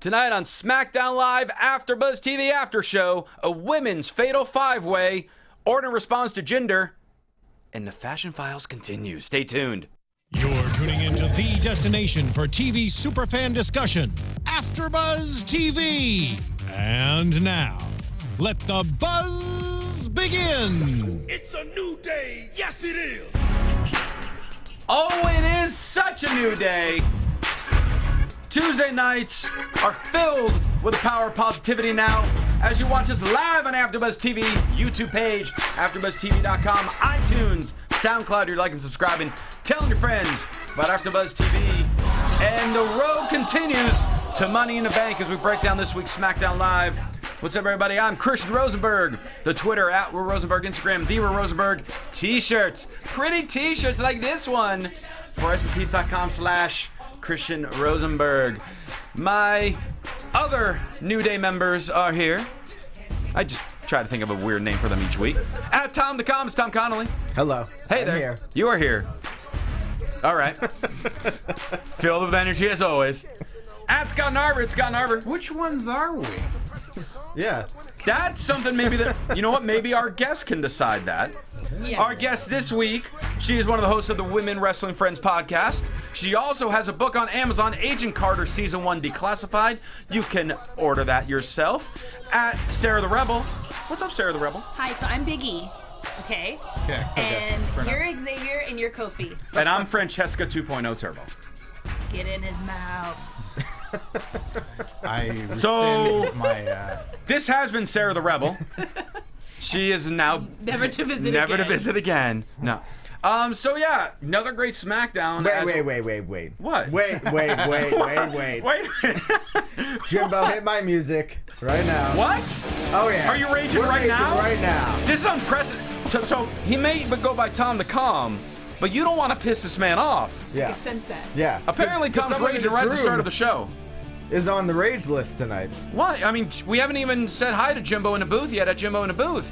Tonight on SmackDown Live AfterBuzz TV After Show, a women's fatal five-way. Orton responds to Jinder, and the Fashion Files continue. Stay tuned. You're tuning into the destination for TV superfan discussion, AfterBuzz TV. And now, let the buzz begin. It's a new day. Yes, it is. Oh, it is such a new day. Tuesday nights are filled with the power of positivity now as you watch us live on AfterBuzz TV, YouTube page, AfterBuzzTV.com, iTunes, SoundCloud. You're liking, subscribing, telling your friends about AfterBuzz TV. And the road continues to Money in the Bank as we break down this week's SmackDown Live. What's up, everybody? I'm Christian Rosenberg. The Twitter, @Rosenberg, Instagram, @Rosenberg. T-shirts, pretty T-shirts like this one. ForSandTees.com/Christian Rosenberg. My other New Day members are here. I just try to think of a weird name for them each week. At Tom the Comms, Tom Connolly. Hello. Hey I'm there. here. You are here. All right. Filled with energy as always. At Scott Narver, it's Scott Narver. Which ones are we? Yeah. That's something maybe that, you know what, maybe our guest can decide that. Yeah. Our guest this week, she is one of the hosts of the Women Wrestling Friends podcast. She also has a book on Amazon, Agent Carter Season 1 Declassified. You can order that yourself. At Sarah the Rebel. What's up, Sarah the Rebel? Hi, so I'm Big E, okay? Okay. And Fair you're Xavier and you're Kofi. And I'm Francesca 2.0 Turbo. Get in his mouth. I So- rescind my. This has been Sarah the Rebel. She is now Never to visit never again. to visit again. No. So yeah, another great SmackDown. Wait. What? Wait. Wait. Jimbo, hit my music right now. What? Oh, yeah. Are you raging We're right raging now? right now. This is unprecedented. So he may go by Tom the Calm, but you don't want to piss this man off. Yeah. Sense that. Yeah. Apparently, Because Tom's someone in raging this right at the start room of the show. is on the rage list tonight. What? I mean, we haven't even said hi to Jimbo in the booth yet. At Jimbo in the booth.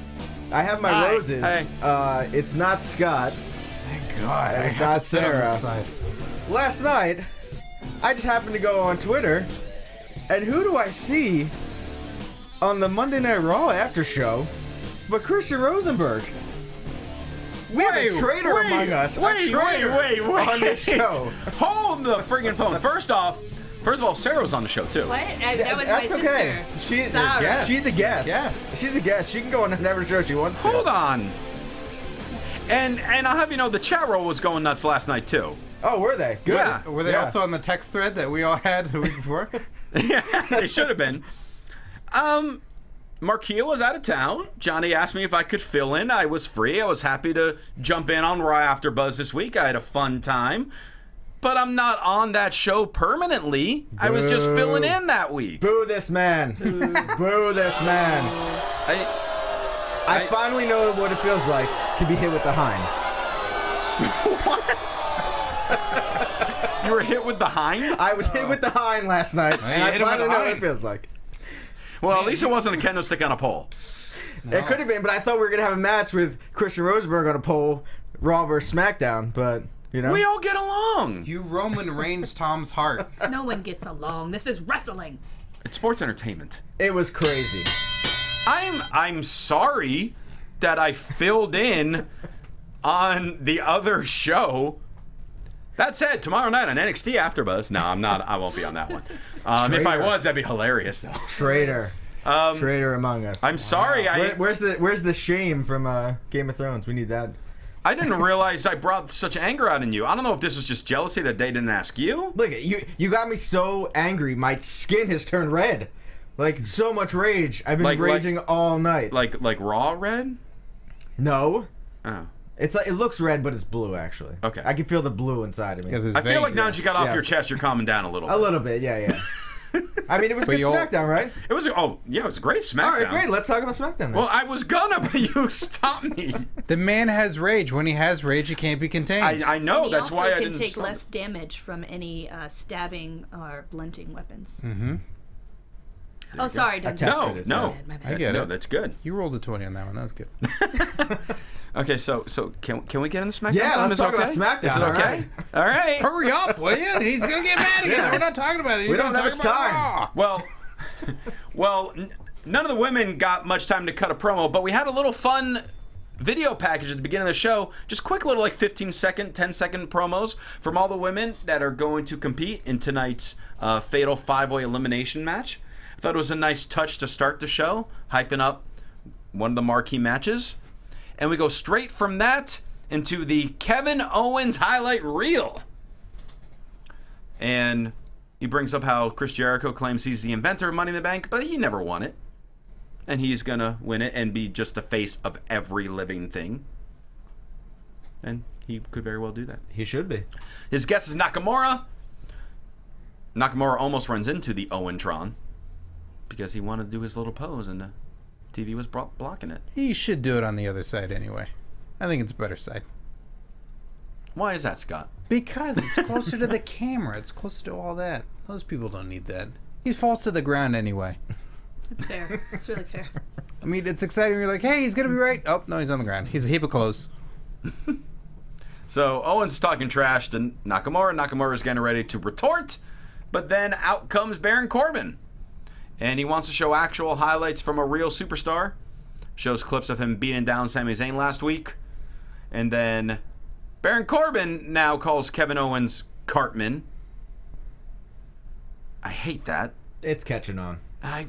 I have my Hi. roses. Hey. It's not Scott. Thank God. I It's have not to sit on Sarah. this side. Last night, I just happened to go on Twitter, and who do I see on the Monday Night Raw after show but Christian Rosenberg? We have a traitor among us. A traitor on this show. Hold the friggin' phone. First of all, Sarah was on the show too. What? That was That's my okay. sister. Sorry. guest. She's a guest. Yes. She's a guest. She can go on whatever show she wants to. Hold on. And I'll have you know the chat roll was going nuts last night too. Oh, were they? Good. Yeah. Were they also on the text thread that we all had the week before? Yeah, they should have been. Marquia was out of town. Johnny asked me if I could fill in. I was free. I was happy to jump in on Raw AfterBuzz this week. I had a fun time. But I'm not on that show permanently. I was just filling in that week. Boo this man. Boo this man. I finally know what it feels like to be hit with the hind. You were hit with the hind? I was hit with the hind last night, and I hit him with finally the know what it hind. feels like. Well, at least it wasn't a kendo stick on a pole. It could have been, but I thought we were going to have a match with Christian Rosenberg on a pole, Raw versus SmackDown, but, you know. We all get along. You Roman Reigns Tom's heart. No one gets along. This is wrestling. It's sports entertainment. It was crazy. I'm sorry that I filled in on the other show. That said, tomorrow night on NXT AfterBuzz. No, I'm not. I won't be on that one. If I was, that'd be hilarious, though. Traitor. Traitor among us. I'm sorry. Where's the shame from Game of Thrones? We need that. I didn't realize I brought such anger out in you. I don't know if this was just jealousy that they didn't ask you. Look, you got me so angry. My skin has turned red. Like, so much rage. I've been raging all night. Like raw red? No. Oh. It's like, it looks red, but it's blue, actually. Okay. I can feel the blue inside of me. I feel like now that you got off Yes. your chest, you're calming down a little bit. A little bit, yeah. I mean, it was a good SmackDown, right? It was, it was a great SmackDown. All right, great. Let's talk about SmackDown then. Well, I was gonna, but you stopped me. The man has rage. When he has rage, he can't be contained. I know, And that's he why I also didn't can take stop less it. damage from any stabbing or blunting weapons. Mm-hmm. Oh, sorry. I Didn't tested No, it, no. so- My I bad. get No, it. that's good. You rolled a 20 on that one. That was good. Okay, so can we get into SmackDown? Yeah, let's Is it talk okay? about SmackDown. Is it okay? All right. Hurry up, will you? He's gonna get mad again. Yeah. We're not talking about it. We don't have much time. Well, none of the women got much time to cut a promo, but we had a little fun video package at the beginning of the show. Just quick little 15-second, 10-second promos from all the women that are going to compete in tonight's Fatal 5-Way Elimination match. I thought it was a nice touch to start the show, hyping up one of the marquee matches. And we go straight from that into the Kevin Owens highlight reel. And he brings up how Chris Jericho claims he's the inventor of Money in the Bank, but he never won it. And he's going to win it and be just the face of every living thing. And he could very well do that. He should be. His guest is Nakamura. Nakamura almost runs into the Owentron because he wanted to do his little pose and the TV was blocking it. He should do it on the other side anyway. I think it's a better side. Why is that, Scott? Because it's closer to the camera. It's closer to all that. Those people don't need that. He falls to the ground anyway. It's fair. It's really fair. I mean, it's exciting. You're like, hey, he's going to be right. Oh, no, he's on the ground. He's a heap of clothes. So Owens talking trash to Nakamura. Nakamura's getting ready to retort. But then out comes Baron Corbin. And he wants to show actual highlights from a real superstar. Shows clips of him beating down Sami Zayn last week. And then Baron Corbin now calls Kevin Owens Cartman. I hate that. It's catching on.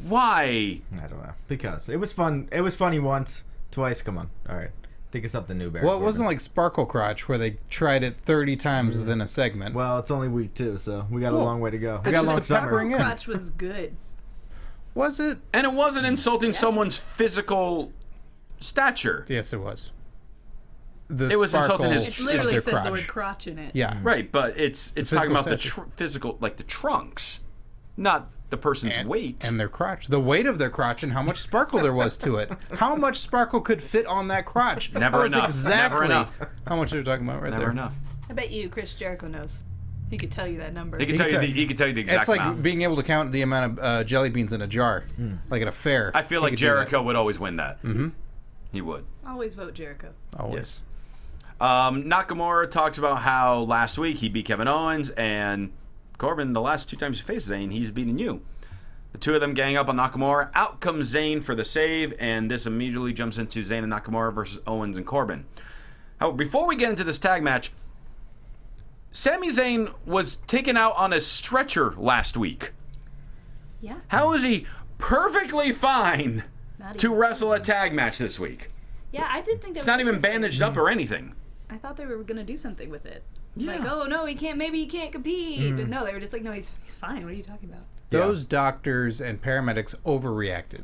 Why? I don't know. Because it was fun. It was funny once, twice. Come on. All right. Think of something new, Baron Well, it Corbin. wasn't like Sparkle Crotch where they tried it 30 times within a segment. Well, it's only week 2, so we got a long way to go. We it's got a just long a summer. peppering in. Crotch was good. Was it? And it wasn't insulting Yes. someone's physical stature. Yes, it was. It was insulting his- It It's literally their says crotch. the word crotch in it. Yeah. Right, but it's talking physical about the stature. physical, like the trunks, not the person's weight. And their crotch. The weight of their crotch and how much sparkle there was to it. How much sparkle could fit on that crotch? Never That was enough. Exactly Never enough. how much they were talking about right Never there. enough. I bet you Chris Jericho knows. He could tell you that number. He can tell you the exact It's like amount. being able to count the amount of jelly beans in a jar, like at a fair. I feel He like could do that. Jericho would always win that. Mm-hmm. He would. Always vote Jericho. Always. Nakamura talks about how last week he beat Kevin Owens, and Corbin, the last 2 times he faced Zayn, he's beaten you. The 2 of them gang up on Nakamura. Out comes Zayn for the save, and this immediately jumps into Zayn and Nakamura versus Owens and Corbin. However, before we get into this tag match, Sami Zayn was taken out on a stretcher last week. Yeah. How is he perfectly fine Not to even wrestle a tag match this week? Yeah, I did think that It's was not even interesting. bandaged up or anything. I thought they were gonna do something with it. Yeah. Like, oh no, he can't. Maybe he can't compete. But no, they were just like, no, he's fine. What are you talking about? Those doctors and paramedics overreacted.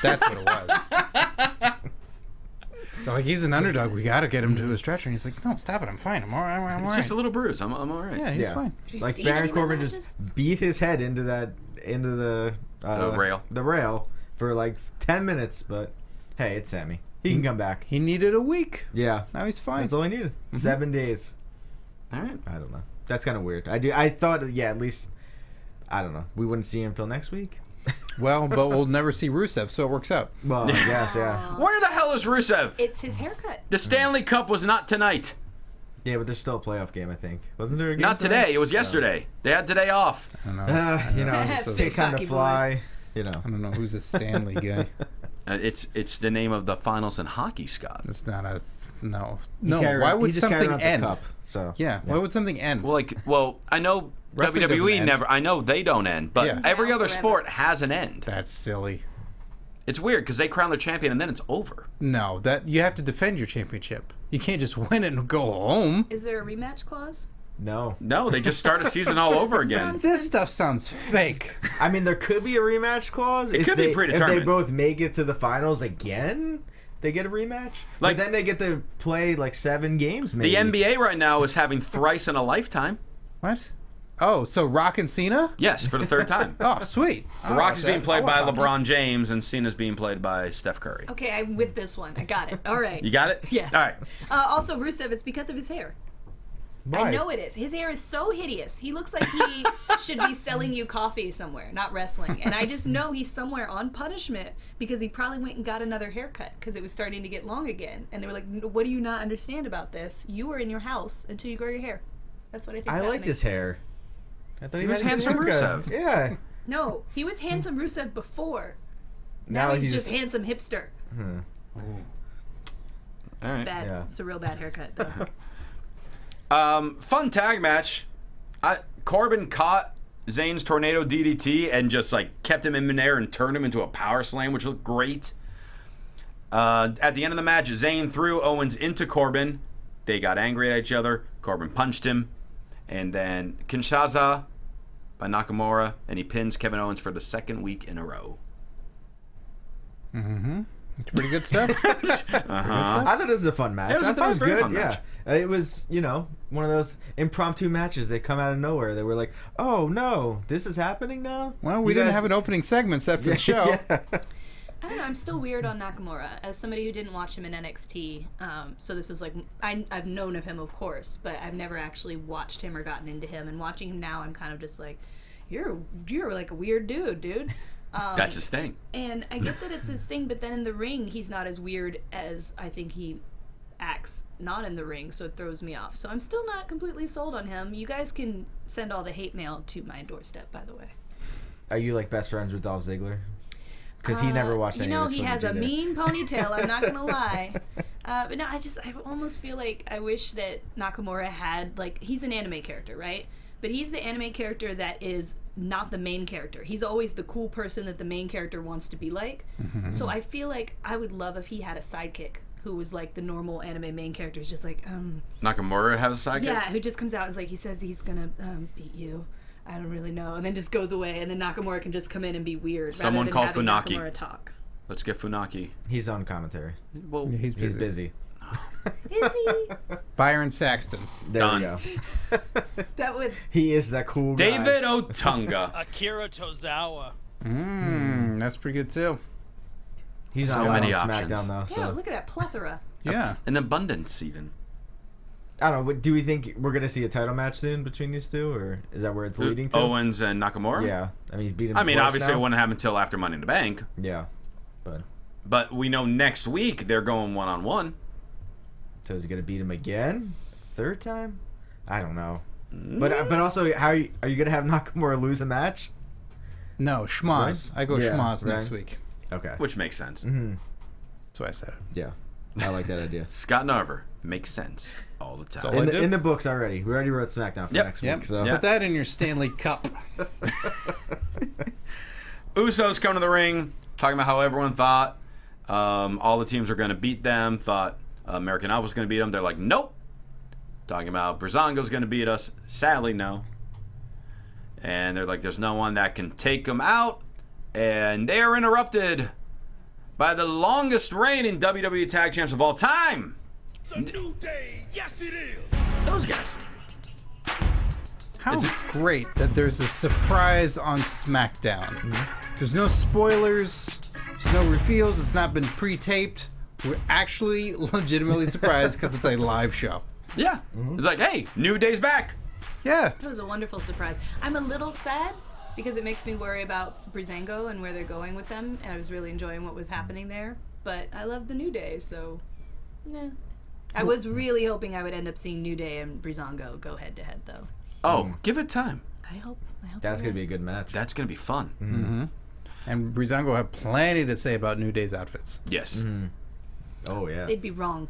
That's what it was. So like, he's an underdog. We got to get him to a stretcher. And he's like, no, stop it. I'm fine. I'm all right. I'm all It's right. just a little bruise. I'm all right. Yeah, he's fine. Have you Like seen Baron any of Corbin the just matches? beat his head into the rail for like 10 minutes, but hey, it's Sammy. He can come back. He needed a week. Yeah. Now he's fine. That's all he needed. 7 days. All right. I don't know. That's kind of weird. I thought, at least, I don't know. We wouldn't see him till next week. Well, but we'll never see Rusev, so it works out. Well, I guess, yeah. Where the hell is Rusev? It's his haircut. The Stanley Cup was not tonight. Yeah, but there's still a playoff game, I think. Wasn't there a game Not today. It was yesterday. They had today off. I don't know. It takes time to Hockey boy. fly. I don't know who's a Stanley guy. It's the name of the finals in hockey, Scott. It's not a no. He No. carried- Why he would just carried something around the end? cup, so Yeah. Why would something end? Well, I know Wrestling doesn't WWE end. never. I know they don't end, but Yeah. every Now other forever. sport has an end. That's silly. It's weird because they crown their champion and then it's over. No, that you have to defend your championship. You can't just win it and go home. Is there a rematch clause? No. No, they just start a season all over again. This stuff sounds fake. I mean, there could be a rematch clause. It could be If they predetermined. both make it to the finals again, they get a rematch. Like- But then they get to play like 7 games, maybe. The NBA right now is having thrice in a lifetime. What? Oh, so Rock and Cena? Yes, for the 3rd time. Oh, sweet. The Rock is being played by LeBron James and Cena's being played by Steph Curry. Okay, I'm with this one. I got it. All right. You got it? Yes. All right. Also, Rusev, it's because of his hair. Why? I know it is. His hair is so hideous. He looks like he should be selling you coffee somewhere, not wrestling. And I just know he's somewhere on punishment because he probably went and got another haircut because it was starting to get long again. And they were like, what do you not understand about this? You were in your house until you grow your hair. That's what I think. I liked his hair. I thought he was had a good handsome haircut. Rusev. Yeah. No, he was handsome Rusev before. Now Now he's he's just just- handsome hipster. All It's right. bad. Yeah. It's a real bad haircut, though. Fun tag match. Corbin caught Zayn's tornado DDT and just like kept him in midair and turned him into a power slam, which looked great. At the end of the match, Zayn threw Owens into Corbin. They got angry at each other. Corbin punched him. And then Kinshasa by Nakamura, and he pins Kevin Owens for the second week in a row. It's pretty good stuff. Uh-huh. I thought it was a fun match. Yeah, I thought it was a very good. fun match. Yeah. It was, one of those impromptu matches. They come out of nowhere. They were like, oh, no, this is happening now? Well, we You didn't guys- have an opening segment set for the show. Yeah. I don't know. I'm still weird on Nakamura as somebody who didn't watch him in NXT. So this is like I've known of him, of course, but I've never actually watched him or gotten into him. And watching him now, I'm kind of just like, you're like a weird dude. That's his thing. And I get that it's his thing, but then in the ring, he's not as weird as I think he acts not in the ring, so it throws me off. So I'm still not completely sold on him. You guys can send all the hate mail to my doorstep, by the way. Are you like best friends with Dolph Ziggler? Because he never watched any of his he has footage a either. mean ponytail, I'm not gonna lie. But no, I almost feel like I wish that Nakamura had, like, he's an anime character, right? But he's the anime character that is not the main character. He's always the cool person that the main character wants to be like. So I feel like I would love if he had a sidekick who was like the normal anime main character. He's just like, Nakamura has a sidekick? yeah, who just comes out and is like, he says he's gonna beat you. I don't really know. And then just goes away, and then Nakamura can just come in and be weird. Someone rather call than having Funaki. Nakamura talk. Let's get Funaki. He's on commentary. Well, He's He's busy. busy. Is he? Byron Saxton. There Done. we go. That would. He is that cool guy. David Otunga. Akira Tozawa. That's pretty good too. He's So not allowed many on options. SmackDown, though. Yeah, So. look at that plethora. Yeah. An abundance, even. I don't know. Do we think we're going to see a title match soon between these two? Or is that where it's leading to? Owens and Nakamura? Yeah. I mean, he's beating I mean, twice obviously now. it wouldn't happen until after Money in the Bank. Yeah. But we know next week they're going one-on-one. So is he going to beat him again? Third time? I don't know. But also, are you going to have Nakamura lose a match? No, schmoz. Right? I go Yeah, schmoz right. next week. Okay. Which makes sense. That's why I said it. Yeah. I like that idea. Scott Narver makes sense all the time. So- Well, I did. In the books already. We already wrote SmackDown for Yep. next Yep. week. So. Yeah. Put that in your Stanley Cup. Usos come to the ring, talking about how everyone thought all the teams were going to beat them, thought American Alpha was going to beat them. They're like, nope. Talking about Breezango's going to beat us. Sadly, no. And they're like, there's no one that can take them out. And they are interrupted by the longest reigning WWE Tag Champs of all time. It's a new day. Yes, it is. Those guys. How great that there's a surprise on SmackDown. There's no spoilers. There's no reveals. It's not been pre-taped. We're actually legitimately surprised because it's a live show. Yeah. It's like, hey, New Day's back. Yeah. That was a wonderful surprise. I'm a little sad because it makes me worry about Breezango and where they're going with them, and I was really enjoying what was happening there. But I love the New Day, so yeah. I was really hoping I would end up seeing New Day and Breezango go head to head, though. Oh, give it time. I hope. That's going to be a good match. That's going to be fun. And Breezango have plenty to say about New Day's outfits. Yes. Oh, yeah. They'd be wrong.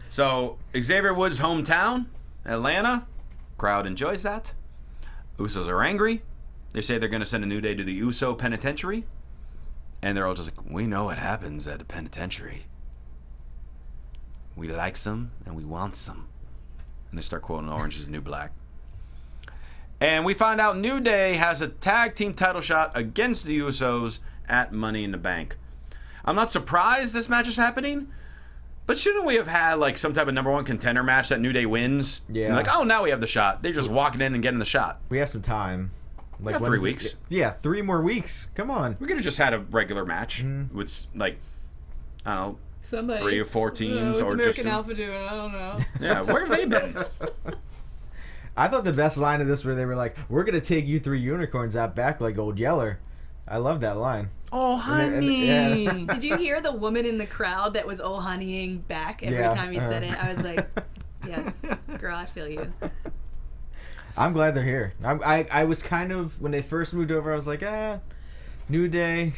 So Xavier Woods' hometown, Atlanta, crowd enjoys that. Usos are angry. They say they're going to send a New Day to the Uso penitentiary, and they're all just like, "We know what happens at the penitentiary. We like some and we want some." And they start quoting "Orange is the New Black." And we find out New Day has a tag team title shot against the Usos at Money in the Bank. I'm not surprised this match is happening, but shouldn't we have had like some type of number one contender match that New Day wins? Yeah. And like, oh, now we have the shot. They're just walking in and getting the shot. We have some time. Like Yeah, when 3 is it- weeks. Yeah, 3 more weeks. Come on. We could have just had a regular match with like, I don't know, Somebody. 3 or 4 teams, what's or American just Alpha doing? I don't know. yeah. Where have they been? I thought the best line of this where they were like, "We're gonna take you 3 unicorns out back like Old Yeller." I love that line. Oh, honey. Yeah. Did you hear the woman in the crowd that was oh honeying back every Yeah, time he said it? I was like, yes, girl, I feel you. I'm glad they're here. I was kind of, when they first moved over, I was like, New Day.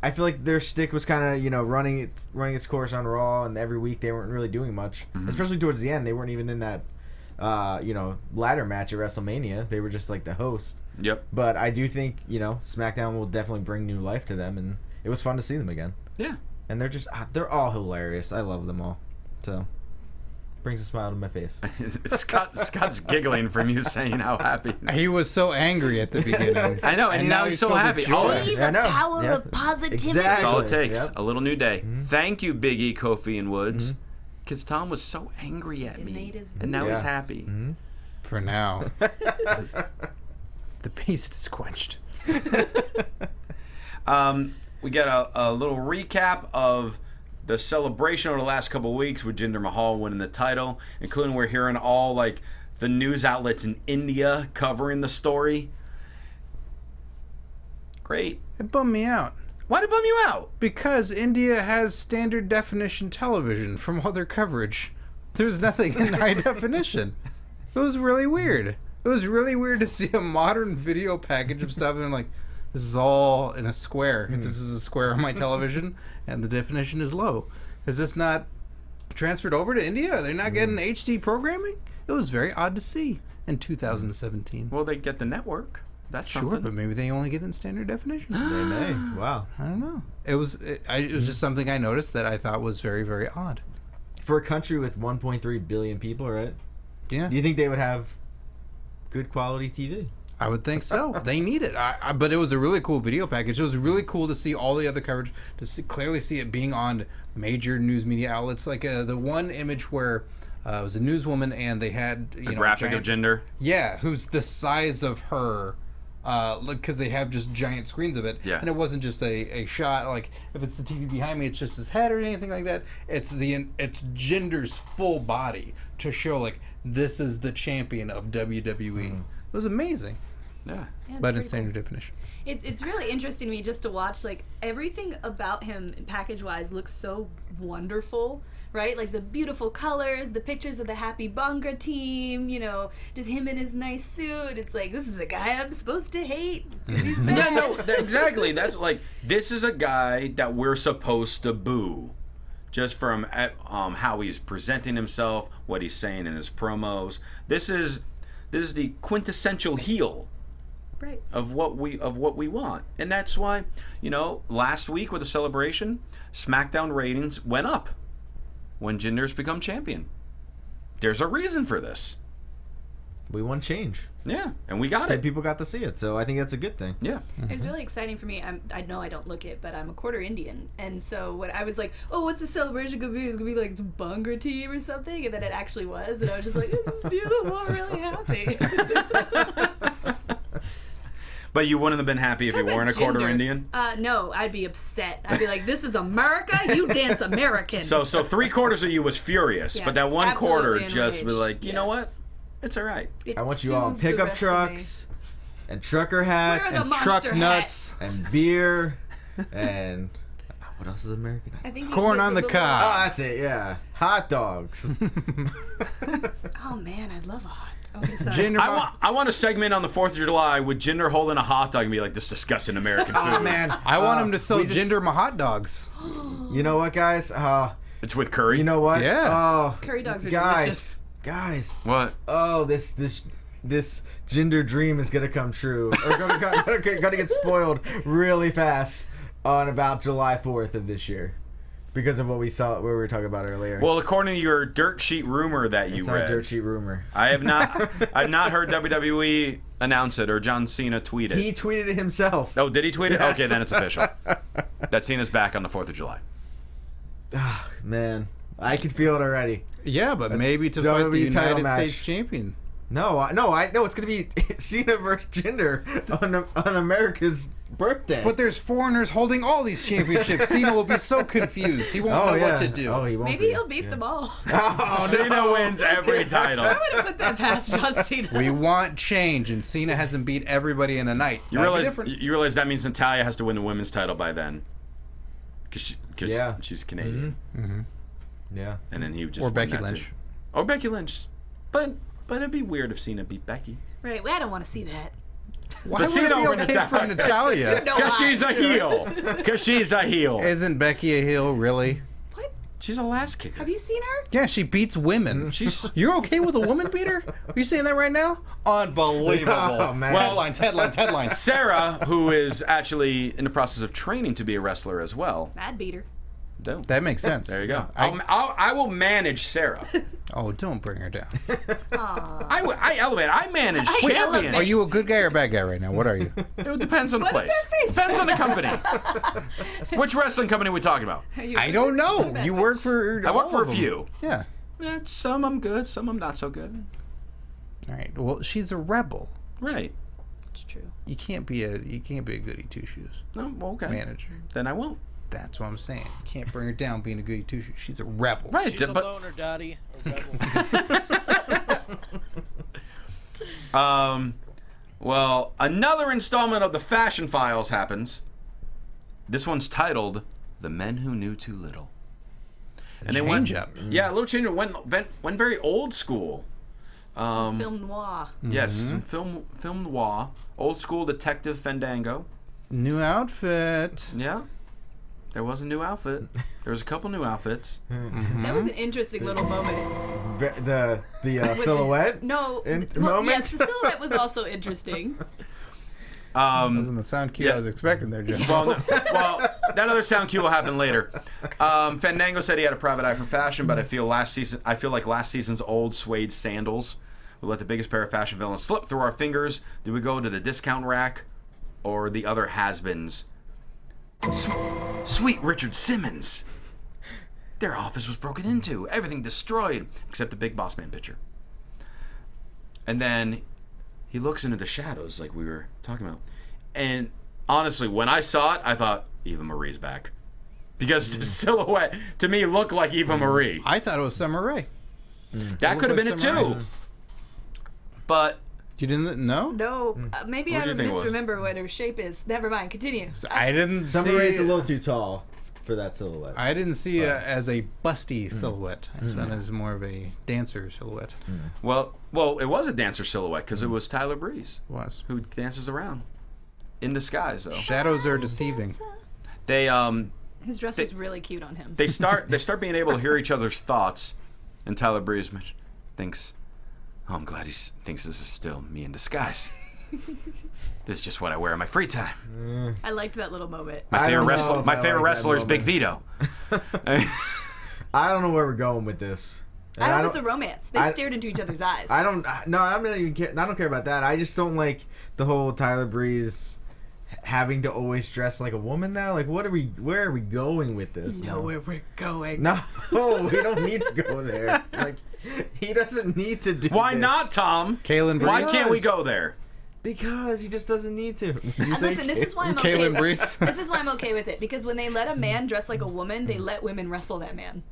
I feel like their stick was kind of, running its course on Raw, and every week they weren't really doing much. Mm-hmm. Especially towards the end, they weren't even in that, ladder match at WrestleMania. They were just like the host. Yep. But I do think, SmackDown will definitely bring new life to them, and it was fun to see them again. Yeah. And they're all hilarious. I love them all. So, brings a smile to my face. Scott's giggling from you saying how happy. He was so angry at the beginning. I know, and now he's so filled with happy. joy. Only I the know. power Yeah. of positivity. Exactly. That's all it takes. Yep. A little new day. Thank you, Big E, Kofi, and Woods. Because Tom was so angry at It me. made his And now he's Yes. happy. For now. The beast is quenched. We got a little recap of the celebration over the last couple of weeks with Jinder Mahal winning the title, including we're hearing all like the news outlets in India covering the story. Great. It bummed me out. Why'd it bum you out? Because India has standard definition television from all their coverage. There's nothing in high definition. It was really weird. It was really weird to see a modern video package of stuff and I'm like, this is all in a square. This is a square on my television and the definition is low. Is this not transferred over to India? Are they not getting HD programming? It was very odd to see in 2017. Well, they get the network. That's Sure, something. but maybe they only get it in standard definition. They may. Wow. I don't know. It was just something I noticed that I thought was very, very odd. For a country with 1.3 billion people, right? Yeah, Do you think they would have good quality TV? I would think so. They need it. But it was a really cool video package. It was really cool to see all the other coverage, to clearly see it being on major news media outlets. Like the one image where it was a newswoman and they had A graphic of Jinder. Yeah, who's the size of her. Because they have just giant screens of it, Yeah. and it wasn't just a shot. Like if it's the TV behind me, it's just his head or anything like that. It's Jinder's full body to show like this is the champion of WWE. It was amazing, Yeah. Yeah, it's but in pretty standard definition. It's really interesting to me just to watch, like, everything about him package-wise looks so wonderful, right? Like the beautiful colors, the pictures of the Happy Bunga team, just him in his nice suit. It's like, this is a guy I'm supposed to hate 'cause he's bad. Yeah, no, exactly. That's like, this is a guy that we're supposed to boo. Just from how he's presenting himself, what he's saying in his promos. This is the quintessential heel. Right. Of what we want. And that's why, last week with the celebration, SmackDown ratings went up when Jinder's become champion. There's a reason for this. We want change. Yeah, and we got And it. people got to see it, so I think that's a good thing. Yeah. It was really exciting for me. I know I don't look it, but I'm a quarter Indian, and so when I was like, "Oh, what's the celebration gonna be? It's gonna be like some Bunga team or something," and then it actually was, and I was just like, "This is beautiful. I'm really happy." But you wouldn't have been happy if you weren't a quarter Indian? No, I'd be upset. I'd be like, "This is America. You dance American." So 3/4 of you was furious, Yes, but that 1/4 absolutely just was enraged. like, you know Yes. what? It's all right. It I want you all in soothes the pickup rest of me. trucks, and trucker Wear hats, the and monster Truck hat. nuts. and beer, and what else is American? I think Corn on the cob. Oh, that's it. Yeah, hot dogs. Oh man, I'd love a hot. Okay, sorry. Jinder I want a segment on the 4th of July with Jinder holding a hot dog and be like, this disgusting American food. Oh man, I want him to sell we just- Jinder my hot dogs. You know what, guys? It's with curry. You know what? Yeah. Oh, Curry dogs are guys, delicious. guys. What? Oh, this Jinder dream is gonna come true. Or gonna get spoiled really fast on about July 4th of this year, because of what we were talking about earlier. Well, according to your dirt sheet rumor that you it's not read, a dirt sheet rumor. I have not. I've not heard WWE announce it or John Cena tweet it. He tweeted it himself. Oh, did he tweet it? Yes. Okay, then it's official. That Cena's back on the 4th of July. Man, I can feel it already. Yeah, but maybe to fight the WWE title United match. States champion. No, I know it's gonna be Cena versus Jinder on America's birthday. But there's foreigners holding all these championships. Cena will be so confused. He won't know what to do. Oh, he won't. Maybe he'll beat them all. Oh, Cena wins every title. I would have put that past John Cena. We want change, and Cena hasn't beat everybody in a night. You realize that means Natalya has to win the women's title by then. Because she's Canadian. Mm-hmm. Yeah. And then he would just Or won Becky that Lynch. too. Or Becky Lynch. But it'd be weird if Cena beat Becky. Right, well, I don't want to see that. Why But would Cena it be over okay for Natalya? No, Because why? she's a heel. Because she's a heel. Isn't Becky a heel, really? What? She's a last kicker. Have you seen her? Yeah, she beats women. She's You're okay with a woman beater? Are you saying that right now? Unbelievable. Oh, man. Well- Headlines. Sarah, who is actually in the process of training to be a wrestler as well. I'd beat her. Don't. That makes sense. There you go. I will manage Sarah. Oh, don't bring her down. I elevate. I manage I champions. elevate. Are you a good guy or a bad guy right now? What are you? It depends on the What place. is that face? Depends on the company. Which wrestling company are we talking about? Are you I good? don't know. You work for I work all for of a them. few. Yeah. Some I'm good, some I'm not so good. All right. Well, she's a rebel. Right. It's true. You can't be a goody two shoes No, okay. manager. Then I won't. That's what I'm saying. You can't bring her down being a goody two shoes. She's a rebel. Right. She's a but loner, Daddy. A rebel. well, another installment of the Fashion Files happens. This one's titled "The Men Who Knew Too Little." And they went, Change up. yeah, a little change. Went very old school. Film noir. Yes, some film noir, old school detective Fandango. New outfit. Yeah, there was a new outfit. There was a couple new outfits. That was an interesting little moment. The silhouette. No, moment? yes, the silhouette was also interesting. Wasn't the sound cue Yeah. I was expecting there, Joe. Well, that other sound cue will happen later. Fandango said he had a private eye for fashion, but I feel like last season's old suede sandals will let the biggest pair of fashion villains slip through our fingers. Do we go to the discount rack or the other has-beens? Sweet Richard Simmons. Their office was broken into, everything destroyed except the Big Boss Man picture. And then he looks into the shadows like we were talking about. And honestly, when I saw it, I thought, Eva Marie's back. Because the silhouette, to me, looked like Eva Marie. I thought it was Summer Rae. That could have been it too. But You didn't know? No, maybe What I do you think it was? misremember what her shape is. Never mind. Continue. I didn't Summer see. Rae's a little too tall for that silhouette. I didn't see it as a busty silhouette. I saw it as more of a dancer silhouette. well, it was a dancer silhouette because it was Tyler Breeze Was. who dances around in disguise. Though Shadows are deceiving. they His dress was really cute on him. they start being able to hear each other's thoughts, and Tyler Breeze thinks, "Oh, I'm glad he thinks this is still me in disguise. This is just what I wear in my free time." I liked that little moment. My I favorite don't know wrestler, if my I favorite like that wrestler is Big moment. Vito. I don't know where we're going with this. And I hope it's a romance. They I- stared into each other's eyes. I don't. No, I'm not even. I don't care about that. I just don't like the whole Tyler Breeze having to always dress like a woman now. Like, what are we? Where are we going with this? know where we're going. No, we don't need to go there. Like, he doesn't need to do. Why this. not, Tom? Kalen Breeze. Why can't we go there? Because he just doesn't need to. Listen, this is why I'm okay. Kalen Breeze. This is why I'm okay with it, because when they let a man dress like a woman, they let women wrestle that man.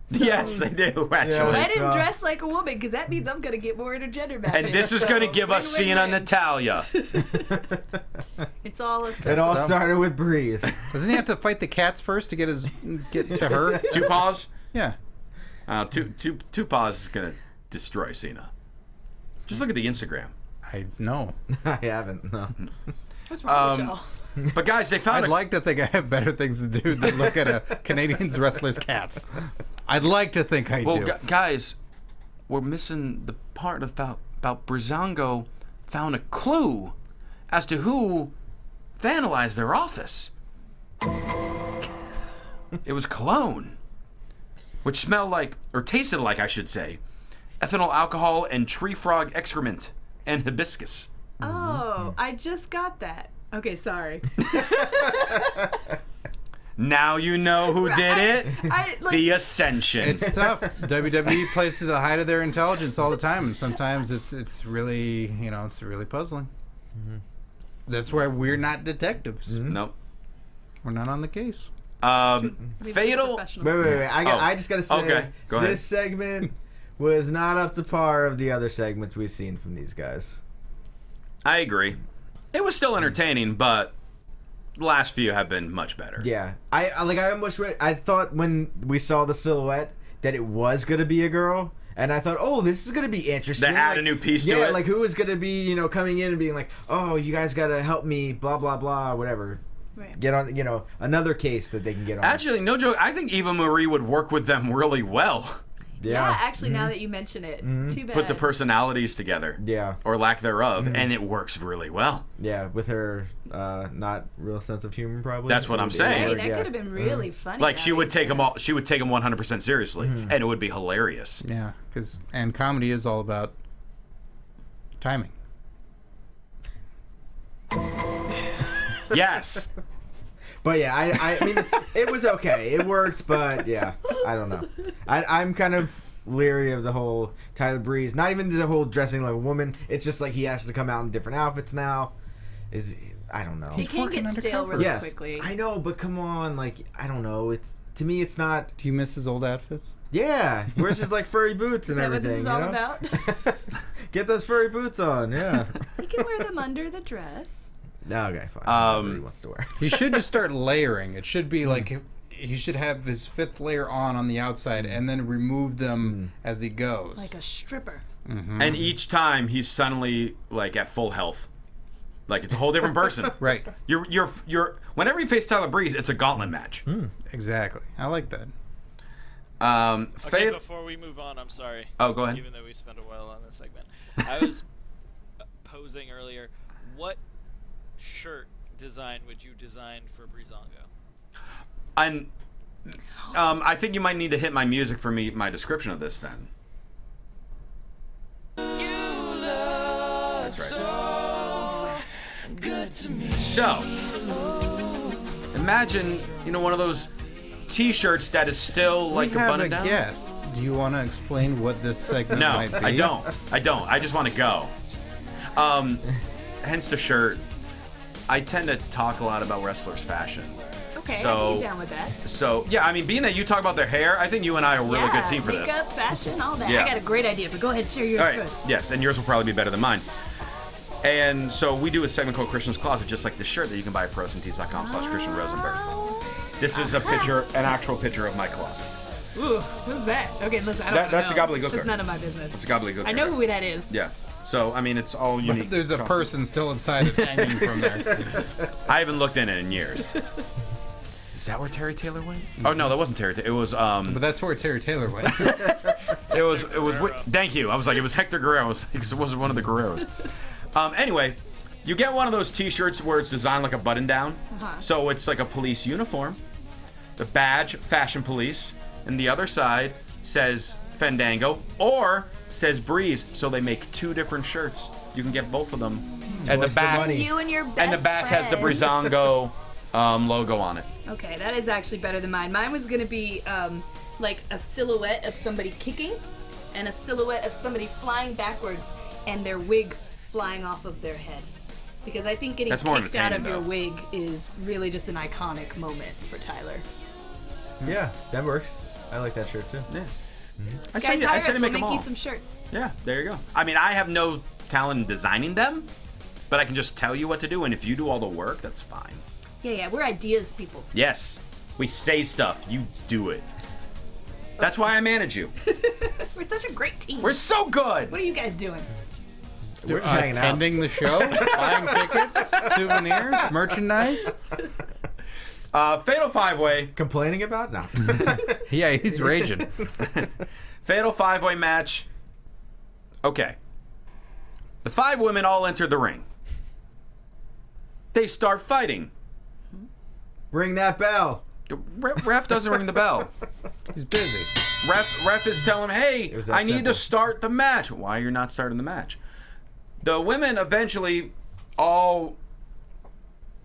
Yes, they do actually. Let him God. dress like a woman, because that means I'm gonna get more intergender matches. And this is going to give us win, Cena win. Natalia. It's all a It all started with Breeze. Doesn't he have to fight the cats first to get to her? Two paws. Yeah. Two paws is going to destroy Cena. Just look at the Instagram. I know. I haven't. No. What's wrong with y'all? But guys, they found I'd like to think I have better things to do than look at a Canadian wrestler's cats. I'd like to think I Well, do. guys, we're missing the part about Breezango found a clue as to who vandalized their office. It was cologne, which smelled like, or tasted like, I should say, ethanol alcohol and tree frog excrement and hibiscus. Oh, I just got that. Okay, sorry. Now you know who did it. The Ascension. It's tough. WWE plays to the height of their intelligence all the time, and sometimes it's really it's really puzzling. Mm-hmm. That's why we're not detectives. Mm-hmm. Nope. We're not on the case. Fatal. Wait. I just gotta say, okay. Go ahead. This segment was not up to par of the other segments we've seen from these guys. I agree. It was still entertaining, but the last few have been much better. Yeah, I almost I thought when we saw the silhouette that it was gonna be a girl, and I thought, oh, this is gonna be interesting. They add a new piece to it. Yeah, like who is gonna be coming in and being like, oh, you guys gotta help me, blah blah blah, whatever. Right. Get on, another case that they can get on. Actually, no joke. I think Eva Marie would work with them really well. Yeah, actually, now that you mention it, too bad. Put the personalities together. Yeah. Or lack thereof, and it works really well. Yeah, with her not real sense of humor, probably. That's what I'm saying. Right, that could have been really funny. Like she would take them all. She would take them 100% seriously, and it would be hilarious. Yeah, and comedy is all about timing. Yes. But yeah, I mean, it was okay. It worked, but yeah, I don't know. I'm kind of leery of the whole Tyler Breeze. Not even the whole dressing like a woman. It's just like he has to come out in different outfits now. I don't know. It can get stale really quickly. I know, but come on, like I don't know. To me, it's not. Do you miss his old outfits? Yeah, where's his like furry boots and everything? Is that what this is all about? Get those furry boots on. Yeah. He can wear them under the dress. Okay, fine. Whatever he wants to wear. He should just start layering. It should be like he should have his fifth layer on the outside and then remove them as he goes. Like a stripper. Mm-hmm. And each time he's suddenly like at full health. Like it's a whole different person. Right. You're whenever you face Tyler Breeze, it's a gauntlet match. Exactly. I like that. Okay, before we move on, I'm sorry. Oh, go ahead. Even though we spent a while on this segment, I was posing earlier. What shirt design would you design for Breezango? And I think you might need to hit my music for my description of this then. That's right. So, imagine one of those T-shirts that is still like we have button down. Guest. Do you want to explain what this segment No, might be? I don't. I just want to go. Hence the shirt. I tend to talk a lot about wrestlers' fashion. Okay, So- I can get down with that. So, yeah, I mean, being that you talk about their hair, I think you and I are a really good team for this. Makeup, fashion, all that. Yeah. I got a great idea, but go ahead, share yours All right. first. Yes, and yours will probably be better than mine. And so we do a segment called Christian's Closet, just like this shirt that you can buy at procentees.com/Christian Rosenberg. This is an actual picture of my closet. Ooh, who's that? Okay, listen, I don't That's know. the gobbledygooker. That's none of my business. It's a gobbledygook. I know who that is. Yeah. So, I mean, it's all unique. But there's a person still inside it hanging from there. I haven't looked in it in years. Is that where Terry Taylor went? Oh, no, that wasn't Terry Taylor. It was, But that's where Terry Taylor went. it was, thank you. I was like, it was Hector Guerrero. Because it wasn't one of the Guerreros. Anyway, you get one of those T-shirts where it's designed like a button-down. So it's like a police uniform. The badge, Fashion Police. And the other side says Fandango or says Breeze. So they make two different shirts. You can get both of them. And the back, You and your best and the back has the friend. Breezango logo on it. Okay, that is actually better than mine. Mine was gonna be like a silhouette of somebody kicking, and a silhouette of somebody flying backwards, and their wig flying off of their head. Because I think getting That's more kicked out of entertaining, your though. wig is really just an iconic moment for Tyler. Yeah, that works. I like that shirt too. Yeah. Guys, hire us. We'll make make them you all. some shirts. Yeah, there you go. I mean, I have no talent in designing them, but I can just tell you what to do, and if you do all the work, that's fine. Yeah, we're ideas people. Yes, we say stuff, you do it. That's why I manage you. We're such a great team. We're so good. What are you guys doing? We're just hanging out. Attending the show, buying tickets, souvenirs, merchandise. Fatal 5-way. Complaining about? No. Yeah, he's raging. Fatal 5-way match. Okay. The 5 women all enter the ring. They start fighting. Ring that bell. The ref doesn't ring the bell. He's busy. Ref is telling him, hey, was that I need simple. to start the match. Why you're not starting the match? The women eventually all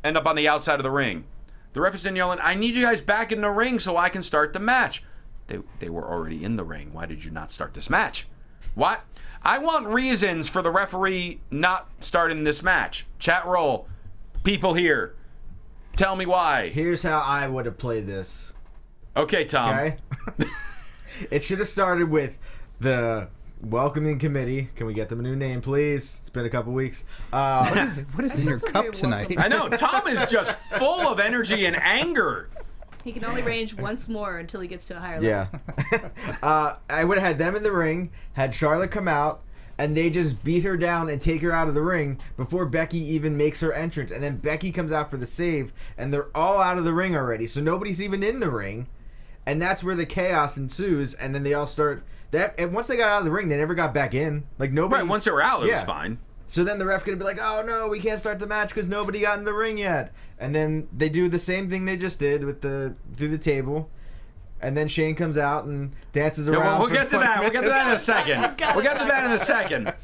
end up on the outside of the ring. The ref is in yelling, I need you guys back in the ring so I can start the match. They were already in the ring. Why did you not start this match? What? I want reasons for the referee not starting this match. Chat roll. People here. Tell me why. Here's how I would have played this. Okay, Tom. Okay? It should have started with the welcoming committee. Can we get them a new name, please? It's been a couple weeks. What is in your feel cup very tonight? I know. Tom is just full of energy and anger. He can only range once more until he gets to a higher level. Yeah. I would have had them in the ring, had Charlotte come out, and they just beat her down and take her out of the ring before Becky even makes her entrance. And then Becky comes out for the save, and they're all out of the ring already, so nobody's even in the ring. And that's where the chaos ensues, and then they all start... And once they got out of the ring, they never got back in. Like, nobody... Right, once they were out, it was Yeah. fine. So then the ref gonna be like, oh no, we can't start the match because nobody got in the ring yet. And then they do the same thing they just did with through the table. And then Shane comes out and dances Yeah, around. we'll for get to 20 that. We'll get to that in a minutes. second. We'll get to that in a second.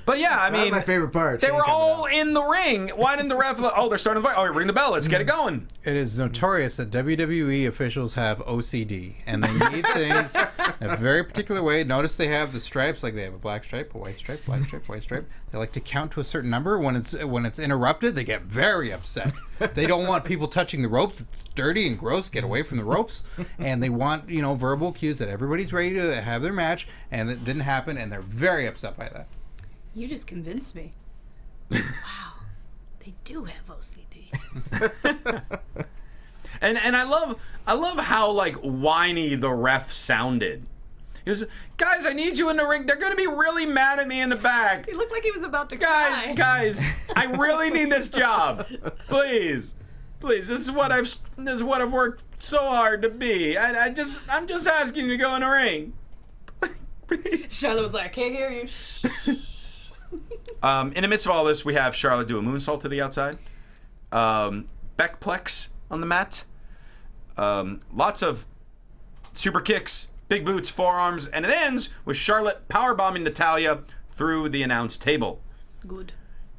But yeah, I That was mean, my favorite part. they Shane were coming all out. in the ring. Why didn't the ref? Oh, they're starting the fight. Oh, ring the bell. Let's get it going. It is notorious that WWE officials have OCD, and they need things a very particular way. Notice they have the stripes, like they have a black stripe, a white stripe, black stripe, white stripe. They like to count to a certain number. When it's interrupted, they get very upset. They don't want people touching the ropes. It's dirty and gross. Get away from the ropes. And they want, verbal cues that everybody's ready to have their match, and it didn't happen, and they're very upset by that. You just convinced me. Wow. They do have OCD. And I love how like whiny the ref sounded. He was, guys, I need you in the ring. They're gonna be really mad at me in the back. He looked like he was about to cry. Guys, I really need this job. Please, this is what I've worked so hard to be. I'm just asking you to go in the ring. Charlotte was like, I can't hear you. Shh. In the midst of all this, we have Charlotte do a moonsault to the outside. Beckplex on the mat. Lots of super kicks, big boots, forearms, and it ends with Charlotte powerbombing Natalya through the announce table. Good.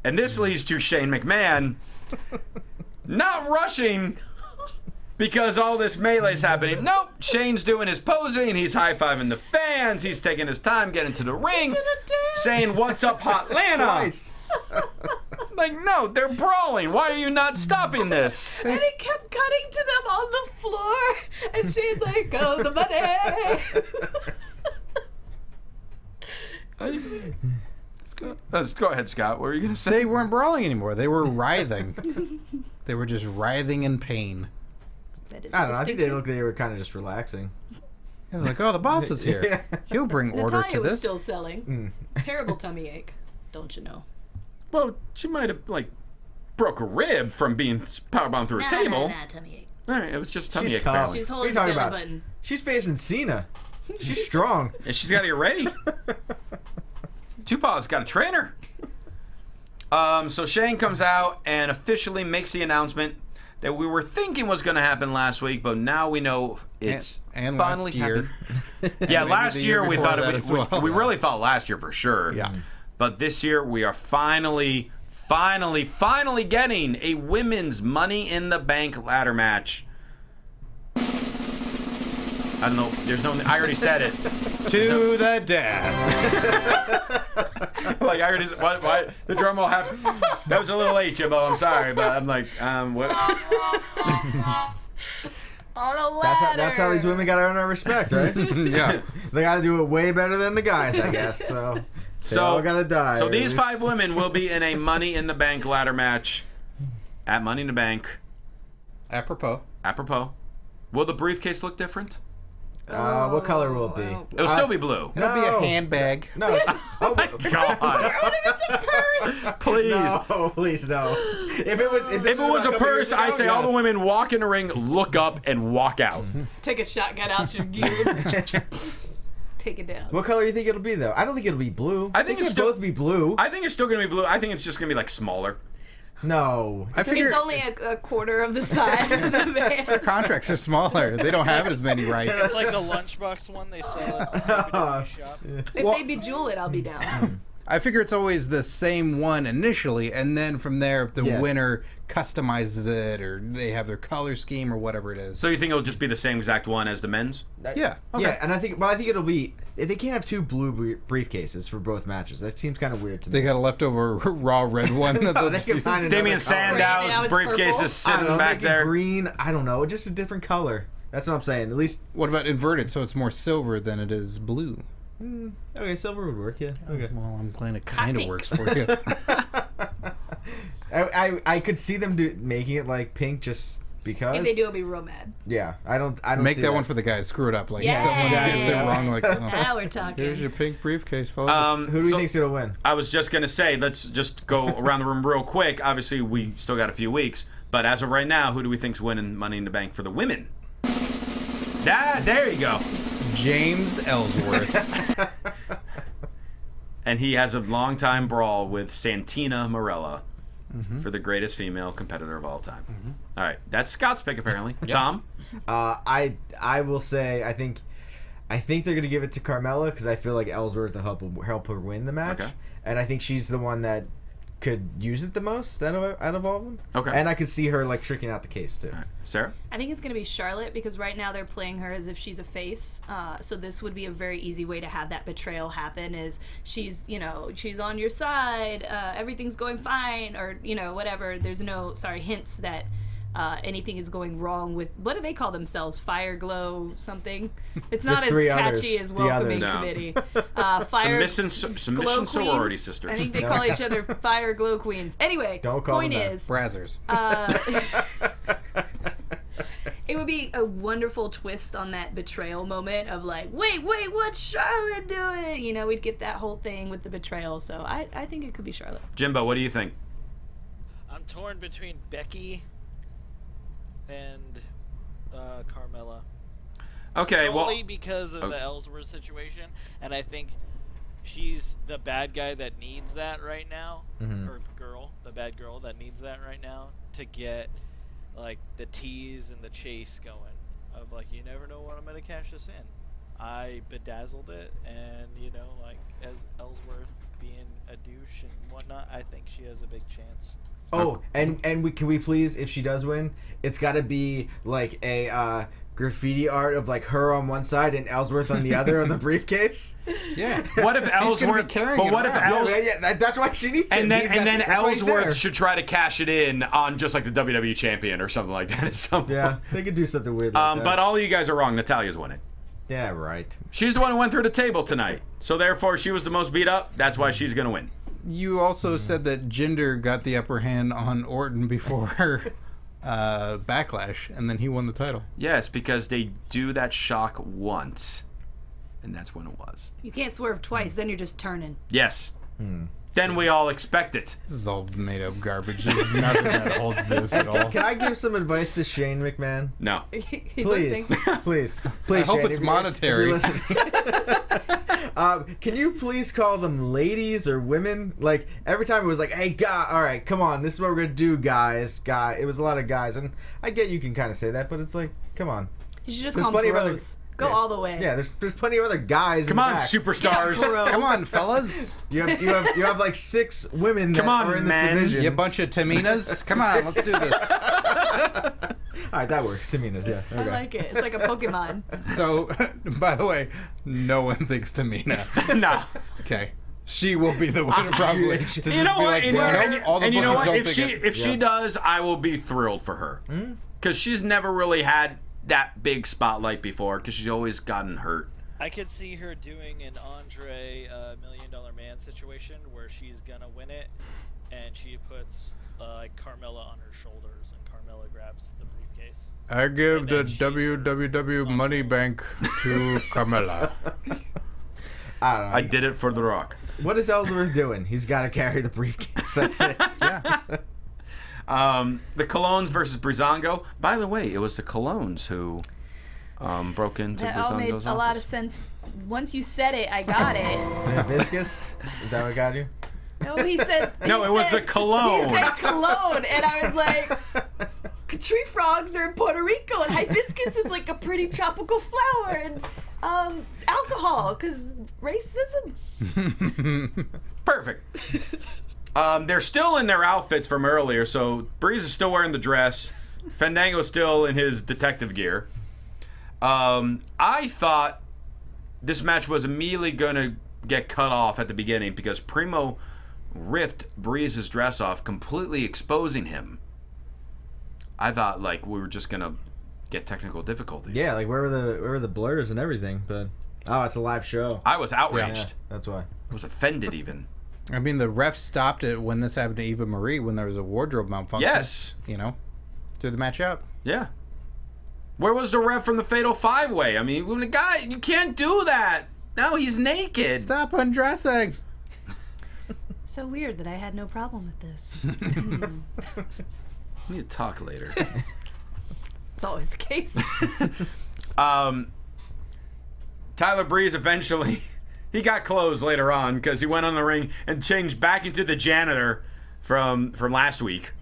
And this leads to Shane McMahon not rushing because all this melee's happening. Nope, Shane's doing his posing, he's high-fiving the fans, he's taking his time getting to the ring, saying, what's up, Hotlanta? Twice. Like, no, they're brawling. Why are you not stopping this? And he kept cutting to them on the floor. And Shane's like, go the money. Let's go ahead, Scott. What were you going to say? They weren't brawling anymore. They were writhing. They were just writhing in pain. That is I don't know. I think they distinction. looked like they were kind of just relaxing. They're like, oh, the boss is here. Yeah. He'll bring order Natalya to was this. still selling. Terrible tummy ache. Don't you know? Well, she might have, like, broke a rib from being powerbombed through a table. Nah, tummy ache. All right, it was just tummy She's ache, tough. apparently. She's What are holding you the talking belly about? button. She's facing Cena. She's strong. And she's got to get ready. Tupac's got a trainer. So Shane comes out and officially makes the announcement that we were thinking was going to happen last week, but now we know it's and finally last year. happened. Yeah, maybe last the year year we before thought that it, as well. we really thought last year for sure. Yeah. But this year we are finally getting a women's Money in the Bank ladder match. I don't know. There's no. I already said it. To the death. Like I already. Why the drum roll happened? That was a little late, Jimbo. I'm sorry, but I'm like, what? On a ladder. That's how these women got to earn our respect, right? Yeah. They got to do it way better than the guys, I guess. So they all got to die. So or these at least- 5 women will be in a Money in the Bank ladder match at Money in the Bank. Apropos. Apropos, will the briefcase look different? What color will it be? It'll still be blue. It'll be No. a handbag. No. Oh, God, please. no, please no. If it was, If it was a purse, I say all the women walk in the ring, look up, and walk out. Take a shotgun out your gear. Take it down. What color do you think it'll be, though? I don't think it'll be blue. I think They it's can still- both be blue. I think it's still gonna be blue. I think it's just gonna be like smaller. No. I figure It's only a quarter of the size of the their man. contracts are smaller. They don't have as many rights. It's like the lunchbox one they sell at the WWE shop. If they bejewel it, I'll be down. I figure it's always the same one initially, and then from there, if the winner customizes it or they have their color scheme or whatever it is. So you think it'll just be the same exact one as the men's? Yeah. Okay. Yeah, and I think it'll be. They can't have two blue briefcases for both matches. That seems kind of weird to me. They got a leftover raw red one. No, they can find another Damian color. Right, now Sandow's it's briefcase purple. is I don't sitting know, back make it there. green. I don't know, just a different color. That's what I'm saying. At least. What about inverted, so it's more silver than it is blue? Okay, silver would work. Yeah. Okay. Well, I'm glad it kind of pink. works for you. I could see them making it like pink just because. If they do, I'll be real mad. Yeah, I don't. Make see that one for the guy. Screw it up. Like Yeah. someone gets it Yeah. wrong. Like, oh, Now we're talking. here's your pink briefcase, fellas. Who do you think's gonna win? I was just going to say, let's just go around the room real quick. Obviously, we still got a few weeks. But as of right now, who do we think's winning Money in the Bank for the women? There you go. James Ellsworth. And he has a long-time brawl with Santina Marella for the greatest female competitor of all time. All right, that's Scott's pick apparently. Tom? I will say I think they're gonna give it to Carmella because I feel like Ellsworth will help her win the match, Okay. and I think she's the one that could use it the most out of all of them. Okay. And I could see her like tricking out the case too. All right. Sarah? I think it's going to be Charlotte because right now they're playing her as if she's a face. So this would be a very easy way to have that betrayal happen is she's on your side, everything's going fine, or, whatever. There's no, hints that anything is going wrong with, what do they call themselves? Fire Glow something? It's not Just as three catchy others. as The Welcoming others. No. Committee. Fire Submission Glow sorority Queens. sisters. I think they call each other Fire Glow Queens. Anyway, Don't call point them that. is, Brazzers. it would be a wonderful twist on that betrayal moment of like, wait, what's Charlotte doing? We'd get that whole thing with the betrayal. So I think it could be Charlotte. Jimbo, what do you think? I'm torn between Becky and Carmella. Okay, Solely because of the Ellsworth situation, and I think she's the bad guy that needs that right now, or girl, the bad girl that needs that right now to get like the tease and the chase going of like, you never know when I'm gonna cash this in. I bedazzled it, and as Ellsworth being a douche and whatnot, I think she has a big chance. Oh, and can we please, if she does win, it's got to be like a graffiti art of like her on one side and Ellsworth on the other on the briefcase. Yeah. What if He's gonna Ellsworth? be carrying But it what if around. Ellsworth? That's why she needs it. And then That's why he's there. Ellsworth should try to cash it in on just like the WWE champion or something like that at some point. Yeah, they could do something weird like that. But all of you guys are wrong. Natalia's winning. Yeah, right. She's the one who went through the table tonight. So therefore, she was the most beat up. That's why she's going to win. You also said that Jinder got the upper hand on Orton before Backlash, and then he won the title. Yes, because they do that shock once. And that's when it was. You can't swerve twice, then you're just turning. Yes. Then we all expect it. This is all made up garbage. There's nothing that holds this at all. Can I give some advice to Shane McMahon? No. He's Please, listening. please. I hope Shane, it's if monetary. you're listening. Can you please call them ladies or women? Like every time it was like, "Hey, all right, come on, this is what we're gonna do, guys." It was a lot of guys, and I get you can kind of say that, but it's like, come on. You should just There's call plenty them of other- bros. Go all the way. Yeah, there's plenty of other guys. Come in the on, back. superstars. Bro. Come on, fellas. You have like 6 women that Come on, are in this men. division. You bunch of Taminas. Come on, let's do this. All right, that works. Tamina's, yeah. I Okay. like it. It's like a Pokemon. So, by the way, no one thinks Tamina. No. Okay. She will be the winner, probably. To just You know be what? like, And, "No, and- all the and you know bookers what? don't If think it." she does, I will be thrilled for her. Because she's never really had that big spotlight before. Because she's always gotten hurt. I could see her doing an Andre $1 Million Man situation where she's gonna win it, and she puts like Carmella on her shoulders, and Carmella grabs the briefcase. I give And the then she's WWW money bank to Carmella. I don't know. I did it for The Rock. What is Ellsworth doing? He's got to carry the briefcase. That's it. Yeah. The Colognes versus Breezango. By the way, it was the Colognes who broke into That all made Breezango's a lot of office. sense. Once you said it, I got it. The hibiscus? Is that what got you? No, he said. No, it was the He cologne. said cologne, and I was like, tree frogs are in Puerto Rico, and hibiscus is like a pretty tropical flower. And Alcohol, because racism. Perfect. They're still in their outfits from earlier, so Breeze is still wearing the dress. Fandango's still in his detective gear. I thought this match was immediately going to get cut off at the beginning because Primo ripped Breeze's dress off, completely exposing him. I thought like we were just going to get technical difficulties. Yeah, like where were the blurs and everything? But it's a live show. I was outraged. Yeah, that's why. I was offended even. I mean, the ref stopped it when this happened to Eva Marie when there was a wardrobe malfunction. Yes. You know, threw the match out. Yeah. Where was the ref from the Fatal 5-Way? I mean, when the guy, you can't do that. No, he's naked. Stop undressing. So weird that I had no problem with this. We need to talk later. It's always the case. Tyler Breeze eventually, he got clothes later on because he went on the ring and changed back into the janitor from last week.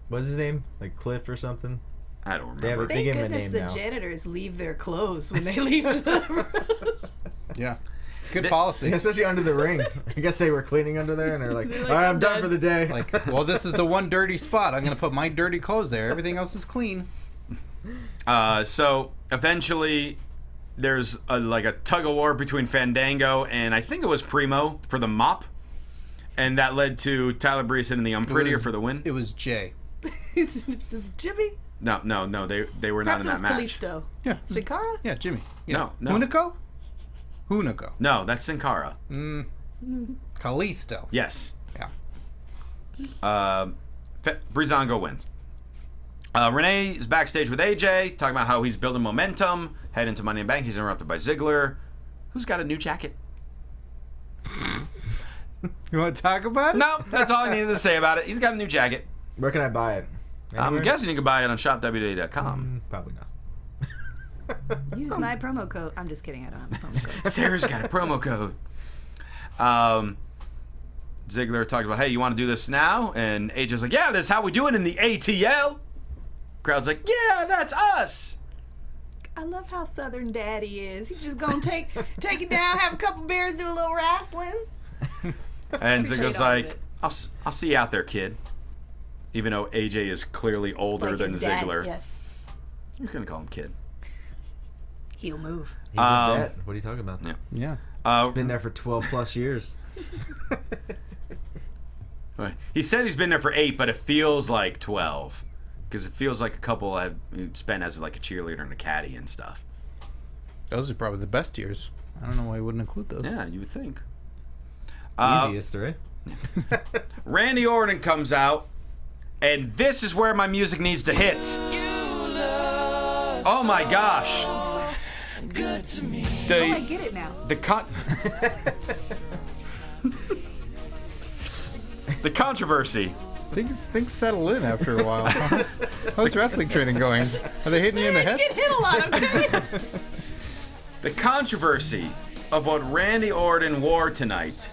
What's his name? Like Cliff or something? I don't They have remember. a- They Thank give him a goodness name the now. janitors leave their clothes when they leave the Yeah. It's good policy. Especially under the ring. I guess they were cleaning under there and they're like, They're all like, right, I'm I'm done done. for the day. Like, well, this is the one dirty spot. I'm going to put my dirty clothes there. Everything else is clean. So eventually, there's a tug of war between Fandango and I think it was Primo for the mop, and that led to Tyler Breeze hitting the Unprettier for the win. It was Jay. It's just Jimmy. No, they were not Perhaps in it was that match. Kalisto. Yeah. Sin Cara? Yeah, Jimmy. Yeah. No. Hunako? Hunako. No, that's Sin Cara. Kalisto. Yes. Yeah. Breezango wins. Renee is backstage with AJ, talking about how he's building momentum, head into Money in the Bank. He's interrupted by Ziggler, who's got a new jacket. You want to talk about it? No, that's all I needed to say about it. He's got a new jacket. Where can I buy it? I'm Anywhere? guessing you can buy it on shopwwe.com. Probably not. Use my promo code. I'm just kidding. I don't have a promo code. Sarah's got a promo code. Ziggler talked about, hey, you want to do this now? And AJ's like, yeah, that's how we do it in the ATL. Crowd's like, yeah, that's us. I love how Southern Daddy is. He's just gonna take it down, have a couple beers, do a little wrestling. And Appreciate Ziggler's all of like, it. I'll see you out there, kid. Even though AJ is clearly older Like than his dad, Ziggler. Yes. He's going to call him kid. He'll move. He's a vet. What are you talking about? Yeah. Yeah. Been there for 12 plus years. He said he's been there for 8, but it feels like 12. Because it feels like a couple have spent as like a cheerleader and a caddy and stuff. Those are probably the best years. I don't know why you wouldn't include those. Yeah, you would think. Easiest, right? Randy Orton comes out, and this is where my music needs to hit. Oh my gosh. I get it now. The controversy. Things settle in after a while. How's wrestling training going? Are they hitting you in the You head? get hit a lot, I'm telling you. The controversy of what Randy Orton wore tonight.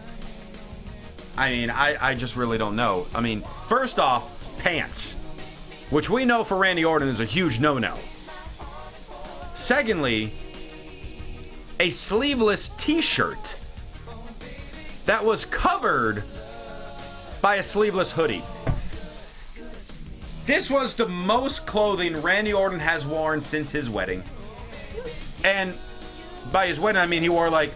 I mean, I just really don't know. I mean, first off, pants, which we know for Randy Orton is a huge no-no. Secondly, a sleeveless t-shirt that was covered by a sleeveless hoodie. This was the most clothing Randy Orton has worn since his wedding. And by his wedding, I mean he wore like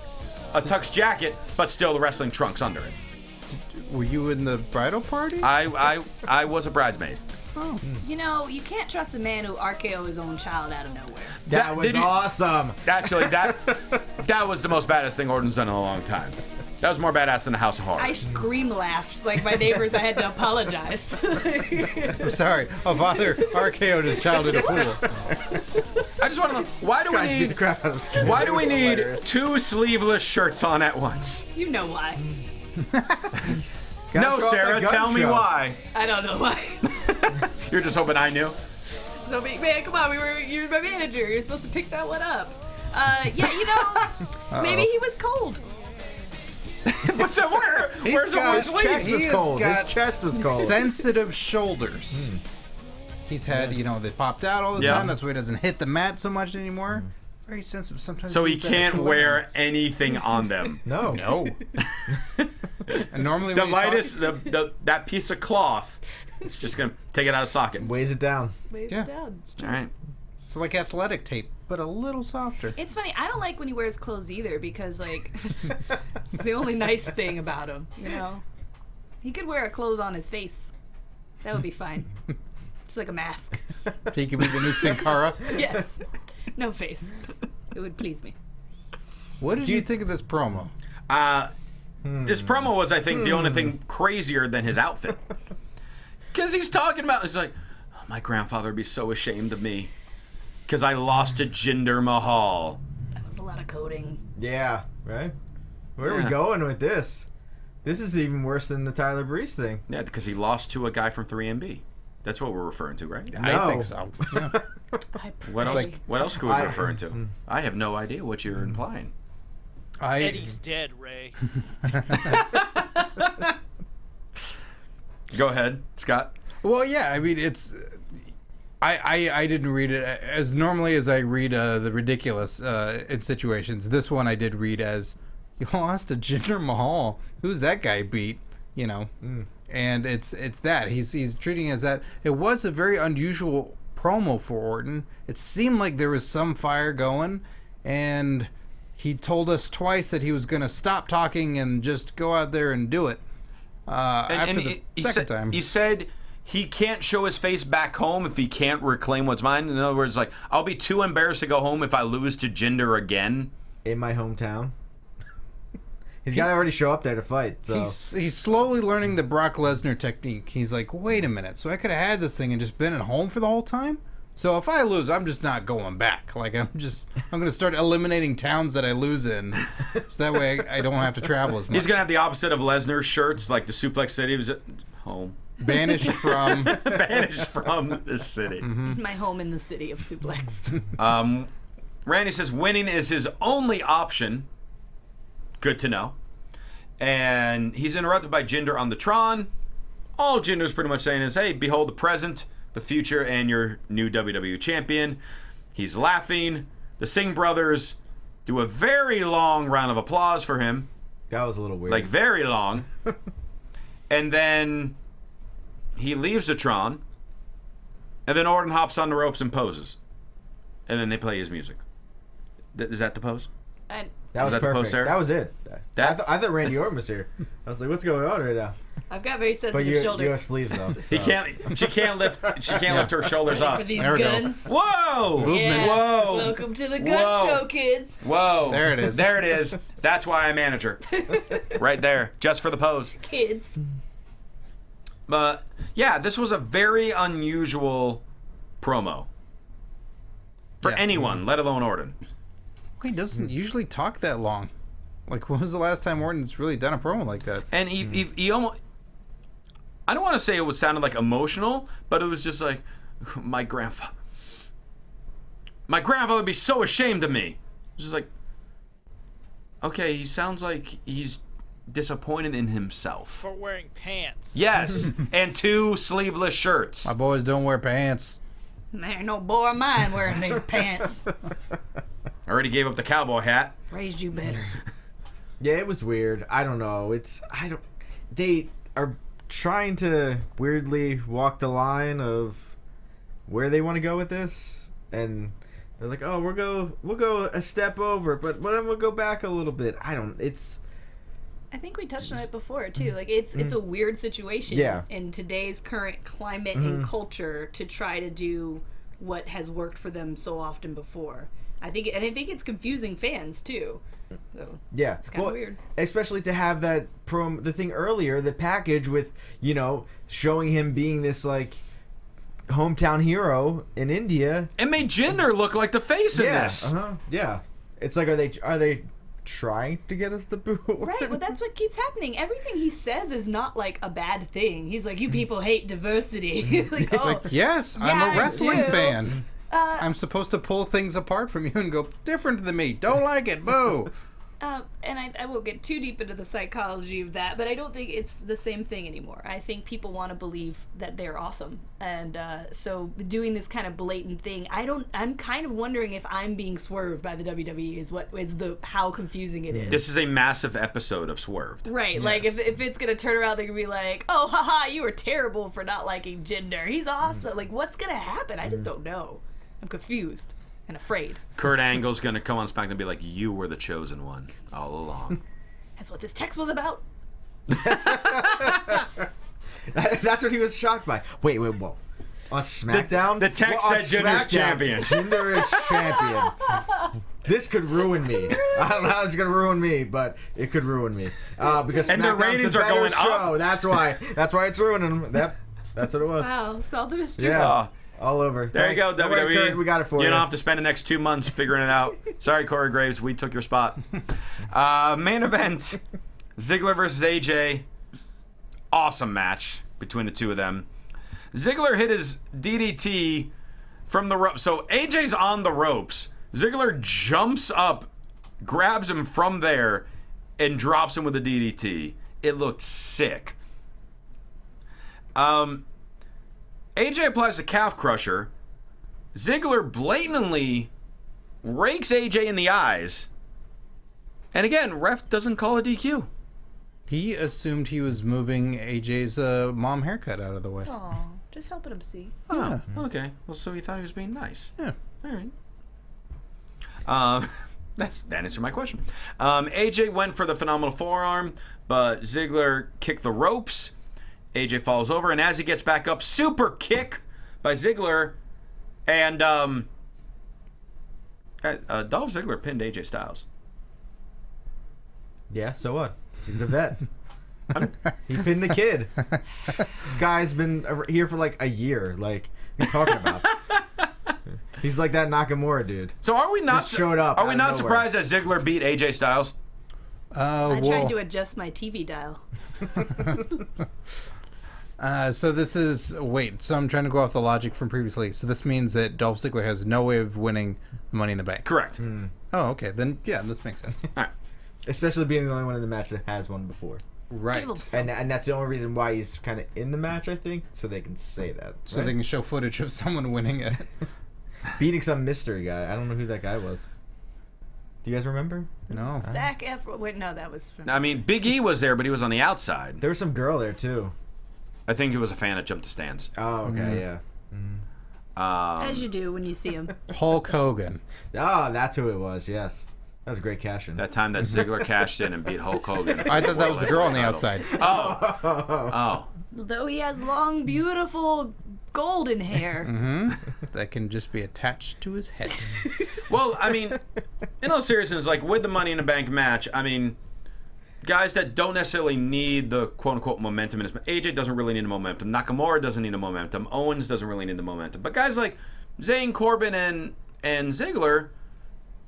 a tux jacket, but still the wrestling trunks under it. Were you in the bridal party? I was a bridesmaid. Oh. You know, you can't trust a man who RKO his own child out of nowhere. That was did you- awesome. Actually, that was the most badass thing Orton's done in a long time. That was more badass than the House of I Horrors. scream laughed like my neighbors. I had to apologize. I'm sorry. A father RKO'd his child in a pool. I just want to know, why do we Guys beat the need crap out of him. why do we It was need hilarious. 2 sleeveless shirts on at once? You know why? Gotta No, show off Sarah, that gun tell me show. why. I don't know why. You're just hoping I knew. So, man, come on. You're my manager. You're supposed to pick that one up. Yeah, you know, maybe he was cold. What's that? Where's the got- one His chest sleeve? was He cold. has His got chest was cold. Sensitive shoulders. He's had, they popped out all the Yeah. time. That's why he doesn't hit the mat so much anymore. very sensitive. Sometimes So he needs that can't extra wear layer. anything on them. No. No. And normally The when you talk- lightest, that piece of cloth, it's just gonna take it out of socket. Weighs it down. Wave Yeah. it down. All right. it's like athletic tape, but a little softer. It's funny. I don't like when he wears clothes either because, like, it's the only nice thing about him, you know? He could wear a clothes on his face. That would be fine. Just like a mask. He could be the new Sin Cara. Yes. No face. It would please me. What did you think of this promo? This promo was, I think, the only thing crazier than his outfit. Because he's talking about, he's like, oh, my grandfather would be so ashamed of me because I lost to Jinder Mahal. That was a lot of coding. Yeah, right? Where are we Yeah. going with this? This is even worse than the Tyler Breeze thing. Yeah, because he lost to a guy from 3MB. That's what we're referring to, right? I No. think so. Yeah. What else? Like- What else could we be I- referring to? I have no idea what you're implying. Eddie's dead, Ray. Go ahead, Scott. Well, yeah. I mean, it's. I didn't read it as normally as I read the ridiculous in situations. This one I did read as you lost to Jinder Mahal. Who's that guy beat? You know, and it's that he's treating it as that. It was a very unusual promo for Orton. It seemed like there was some fire going, and he told us twice that he was going to stop talking and just go out there and do it. After the second time, he said he can't show his face back home if he can't reclaim what's mine. In other words, like, I'll be too embarrassed to go home if I lose to Jinder again. In my hometown. He's got to already show up there to fight. So he's slowly learning the Brock Lesnar technique. He's like, wait a minute, so I could have had this thing and just been at home for the whole time? So if I lose, I'm just not going back. Like, I'm going to start eliminating towns that I lose in, so that way I don't have to travel as much. He's gonna have the opposite of Lesnar's shirts, like the Suplex City. He was at home, Banished from... banished from the city. My home in the city of Suplex. Randy says winning is his only option. Good to know. And he's interrupted by Jinder on the Tron. All Jinder's pretty much saying is, hey, behold the present, the future, and your new WWE champion. He's laughing. The Singh brothers do a very long round of applause for him. that was a little weird. Like, very long. And then he leaves the Tron. And then Orton hops on the ropes and poses. And then they play his music. Is that the pose? And that was that the perfect. post, Sarah? That was it. That- I thought Randy Orton was here. I was like, what's going on right now? I've got very But sensitive you shoulders. have sleeves though. He so. can't. She can't lift. She can't lift her shoulders Ready up. for these There we go. guns. Whoa! Movement. Yeah. Whoa! Welcome to the gun Whoa. show, kids. Whoa! There it is. There it is. That's why I manage her. Right there, just for the pose. Kids. But yeah, this was a very unusual promo for Yeah. anyone, let alone Orton. He doesn't usually talk that long. Like, when was the last time Orton's really done a promo like that? And he almost. I don't want to say it was sounded like emotional, but it was just like, my grandfather would be so ashamed of me. It's just like, okay, he sounds like he's disappointed in himself. For wearing pants. Yes, and 2 sleeveless shirts. My boys don't wear pants. There ain't no boy of mine wearing these pants. I already gave up the cowboy hat. Raised you better. Yeah, it was weird. I don't know. They are trying to weirdly walk the line of where they want to go with this, and they're like, "Oh, we'll go a step over, but then we'll go back a little bit." I think we touched on it before too. Like it's a weird situation Yeah. in today's current climate and culture to try to do what has worked for them so often before. I think it's confusing fans too. So Yeah, it's kind of weird. especially to have that the thing earlier, the package with showing him being this like hometown hero in India. It made Jinder look like the face in this. Yeah, it's like are they trying to get us to boo? Right, well that's what keeps happening. Everything he says is not like a bad thing. He's like, you people hate diversity. Like, oh, Like, yes, I'm Yeah, a wrestling I do. fan. I'm supposed to pull things apart from you and go, different than me. Don't like it. Boo. And I won't get too deep into the psychology of that, but I don't think it's the same thing anymore. I think people want to believe that they're awesome, and so doing this kind of blatant thing, I'm kind of wondering if I'm being swerved by the WWE is how confusing it is. This is a massive episode of Swerved. Right, Yes. like if it's gonna turn around, they're gonna be like, oh, haha, you were terrible for not liking Jinder. He's awesome. Like, what's gonna happen? I just don't know. I'm confused and afraid. Kurt Angle's going to come on SmackDown and be like, you were the chosen one all along. That's what this text was about. That's what he was shocked by. Wait, whoa. On SmackDown? The text on said Jinder's SmackDown, champion. Jinder is champion. This could ruin me. I don't know how it's going to ruin me, but it could ruin me. Because And the SmackDown's ratings the are better going show. up. That's why. That's why it's ruining them. That's what it was. Wow, solve the mystery. Yeah. All over. There you go, Don't worry, WWE. Kurt, we got it for you. You don't have to spend the next 2 months figuring it out. Sorry, Corey Graves, we took your spot. Main event, Ziggler versus AJ. Awesome match between the two of them. Ziggler hit his DDT from the rope. So AJ's on the ropes. Ziggler jumps up, grabs him from there, and drops him with a DDT. It looked sick. AJ applies a calf crusher. Ziggler blatantly rakes AJ in the eyes. And again, ref doesn't call a DQ. He assumed he was moving AJ's mom haircut out of the way. Aw, just helping him see. Oh, okay. Well, so he thought he was being nice. Yeah. All right. That answered my question. AJ went for the phenomenal forearm, but Ziggler kicked the ropes. AJ falls over, and as he gets back up, super kick by Ziggler, and Dolph Ziggler pinned AJ Styles. Yeah, so what? He's the vet. He pinned the kid. This guy's been here for like a year. Like, what are you talking about? He's like that Nakamura dude. So are we not Just showed up Are out we of not nowhere. surprised that Ziggler beat AJ Styles? I tried to adjust my TV dial. So this is so I'm trying to go off the logic from previously. So this means that Dolph Ziggler has no way of winning the Money in the Bank. Correct. Oh, okay. Then yeah, this makes sense. All right. Especially being the only one in the match that has one before. Right. Give him some. And that's the only reason why he's kind of in the match, I think, so they can say that. So right? they can show footage of someone winning it. Beating some mystery guy. I don't know who that guy was. Do you guys remember? No. Zach Efron. Wait, no, that was from. I mean, Big E was there, but he was on the outside. There was some girl there, too. I think he was a fan that jumped the stands. Oh, okay, yeah. As you do when you see him. Hulk Hogan. Oh, that's who it was, yes. That was a great cash in. That time that Ziggler cashed in and beat Hulk Hogan. I thought that was the girl on the outside. Oh. Though he has long, beautiful, golden hair. That can just be attached to his head. Well, I mean, in all seriousness, like with the Money in the Bank match, I mean, guys that don't necessarily need the quote-unquote momentum in this match. AJ doesn't really need the momentum. Nakamura doesn't need the momentum. Owens doesn't really need the momentum. But guys like Zayn, Corbin, and Ziggler,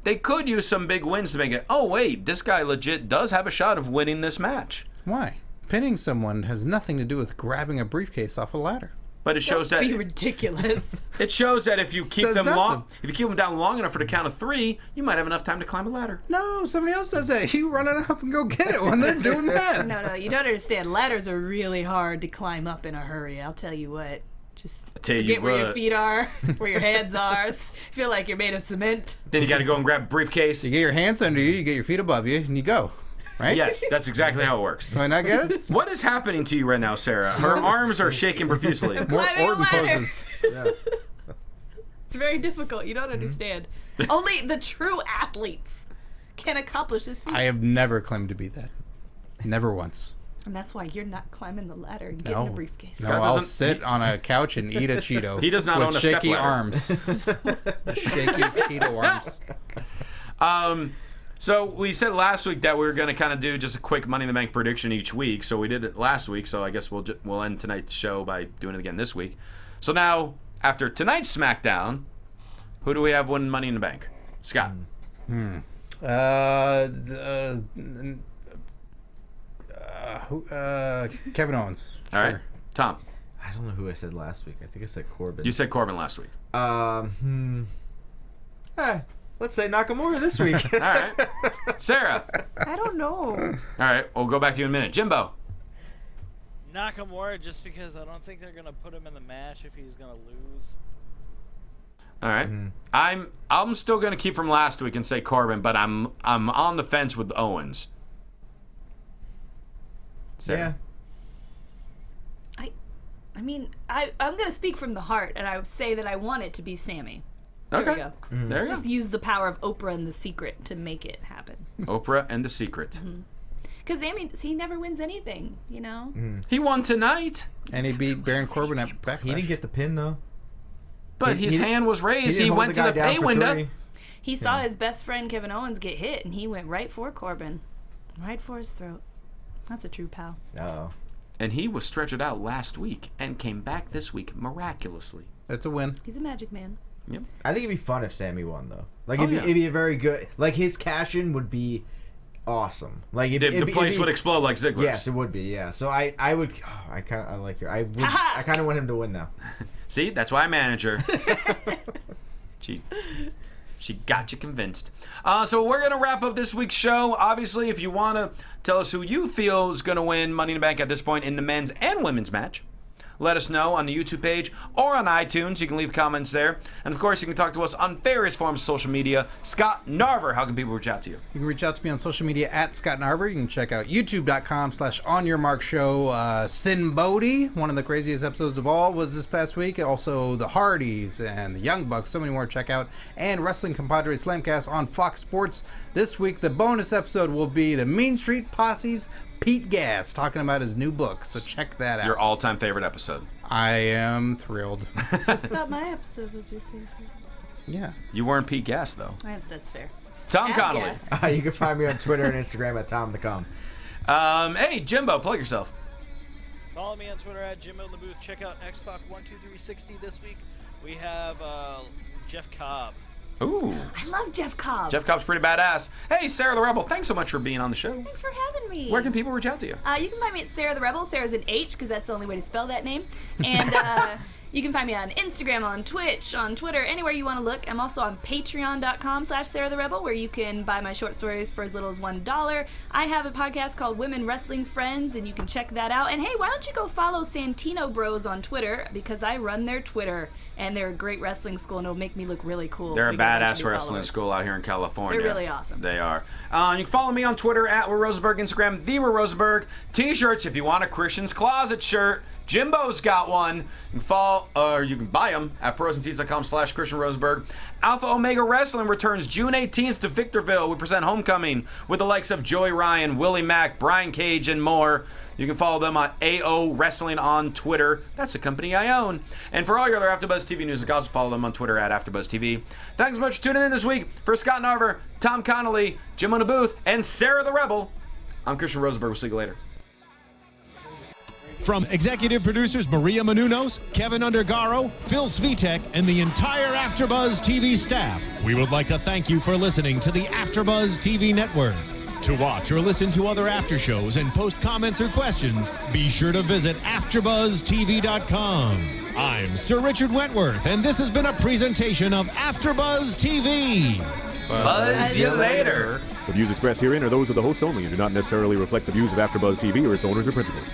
they could use some big wins to make it, oh, wait, this guy legit does have a shot of winning this match. Why? Pinning someone has nothing to do with grabbing a briefcase off a ladder. But it shows that Be ridiculous. it shows that if you keep Does them nothing. if you keep them down long enough for the count of 3, you might have enough time to climb a ladder. No, somebody else does that. You run it up and go get it when they're doing that. No, you don't understand. Ladders are really hard to climb up in a hurry. I'll tell you what. Just tell you forget where your what. feet are, where your hands are. Feel like you're made of cement. Then you got to go and grab a briefcase. You get your hands under you, you get your feet above you, and you go. Right? Yes, that's exactly how it works. Do I not get it? What is happening to you right now, Sarah? Her arms are shaking profusely. More Climbing a Orton ladder. poses. It's very difficult. You don't understand. Only the true athletes can accomplish this feat. I have never claimed to be that. Never once. And that's why you're not climbing the ladder and getting No. a briefcase. No, Scott I'll doesn't- sit on a couch and eat a Cheeto. He does not with own a shaky stepladder. arms. Shaky Cheeto arms. So we said last week that we were going to kind of do just a quick Money in the Bank prediction each week. So we did it last week. So I guess we'll end tonight's show by doing it again this week. So now, after tonight's SmackDown, who do we have winning Money in the Bank? Scott. Kevin Owens. All right. Sure. Tom. I don't know who I said last week. I think I said Corbin. You said Corbin last week. Let's say Nakamura this week. All right. Sarah. I don't know. All right. We'll go back to you in a minute. Jimbo. Nakamura, just because I don't think they're gonna put him in the match if he's gonna lose. All right. I'm still gonna keep from last week and say Corbin, but I'm on the fence with Owens. Sarah. I mean, I'm gonna speak from the heart, and I would say that I want it to be Sammy. There we go. There you Just go. use the power of Oprah and The Secret to make it happen. Oprah and The Secret. Because Sammy, he never wins anything, you know? He won tonight, And he beat Baron Corbin at Backlash. He didn't get the pin though. but his hand was raised. He didn't hold went to guy the down pay for window. 3. He saw his best friend Kevin Owens get hit, and he went right for Corbin. Right for his throat. That's a true pal. Uh-oh. And he was stretched out last week and came back this week miraculously. That's a win. He's a magic man. Yep. I think it'd be fun if Sammy won though. Like Oh, it'd be a very good. Like his cash in would be awesome. Like The place would explode like Ziggler's. Yes, it would be. Yeah. So I would. Oh, I like her. I kind of want him to win now. See, that's why I manage her. She got you convinced. So we're going to wrap up this week's show. Obviously, if you want to tell us who you feel is going to win Money in the Bank at this point in the men's and women's match, let us know on the YouTube page or on iTunes. You can leave comments there. And, of course, you can talk to us on various forms of social media. Scott Narver, how can people reach out to you? You can reach out to me on social media at Scott Narver. You can check out youtube.com/onyourmarkshow. Sin Bodie, one of the craziest episodes of all, was this past week. Also, the Hardys and the Young Bucks. So many more to check out. And Wrestling Compadre Slamcast on Fox Sports. This week, the bonus episode will be the Mean Street Posse's Pete Gas talking about his new book. So check that out. Your all-time favorite episode. I am thrilled. I thought my episode was your favorite. Yeah. You weren't Pete Gas, though. That's fair. Tom Ask Connolly. Gas. You can find me on Twitter and Instagram at TomTheCom. Hey, Jimbo, plug yourself. Follow me on Twitter at Jimbo in the Booth. Check out Xbox12360 this week. We have Jeff Cobb. Ooh. I love Jeff Cobb. Jeff Cobb's pretty badass. Hey, Sarah the Rebel, thanks so much for being on the show. Thanks for having me. Where can people reach out to you? You can find me at Sarah the Rebel. Sarah's an H because that's the only way to spell that name. And you can find me on Instagram, on Twitch, on Twitter, anywhere you want to look. I'm also on patreon.com/Sarah the Rebel, where you can buy my short stories for as little as $1. I have a podcast called Women Wrestling Friends, and you can check that out. And hey, why don't you go follow Santino Bros on Twitter, because I run their Twitter. And they're a great wrestling school, and it'll make me look really cool. They're a if we get bunch of badass new wrestling followers. school out here in California. They're really awesome. They are. You can follow me on Twitter at Will Rosenberg, Instagram the Will Rosenberg. T-shirts, if you want a Christian's Closet shirt, Jimbo's got one. You can buy them at prosintees.com/Christian Rosenberg. Alpha Omega Wrestling returns June 18th to Victorville. We present Homecoming with the likes of Joey Ryan, Willie Mack, Brian Cage, and more. You can follow them on AO Wrestling on Twitter. That's a company I own. And for all your other AfterBuzz TV news, you can also follow them on Twitter at AfterBuzz TV. Thanks so much for tuning in this week. For Scott Narver, Tom Connolly, Jim on the Booth, and Sarah the Rebel, I'm Christian Rosenberg. We'll see you later. From executive producers Maria Menounos, Kevin Undergaro, Phil Svitek, and the entire AfterBuzz TV staff, we would like to thank you for listening to the AfterBuzz TV network. To watch or listen to other after shows and post comments or questions, be sure to visit AfterBuzzTV.com. I'm Sir Richard Wentworth, and this has been a presentation of AfterBuzz TV. Buzz you later. The views expressed herein are those of the hosts only and do not necessarily reflect the views of AfterBuzz TV or its owners or principals.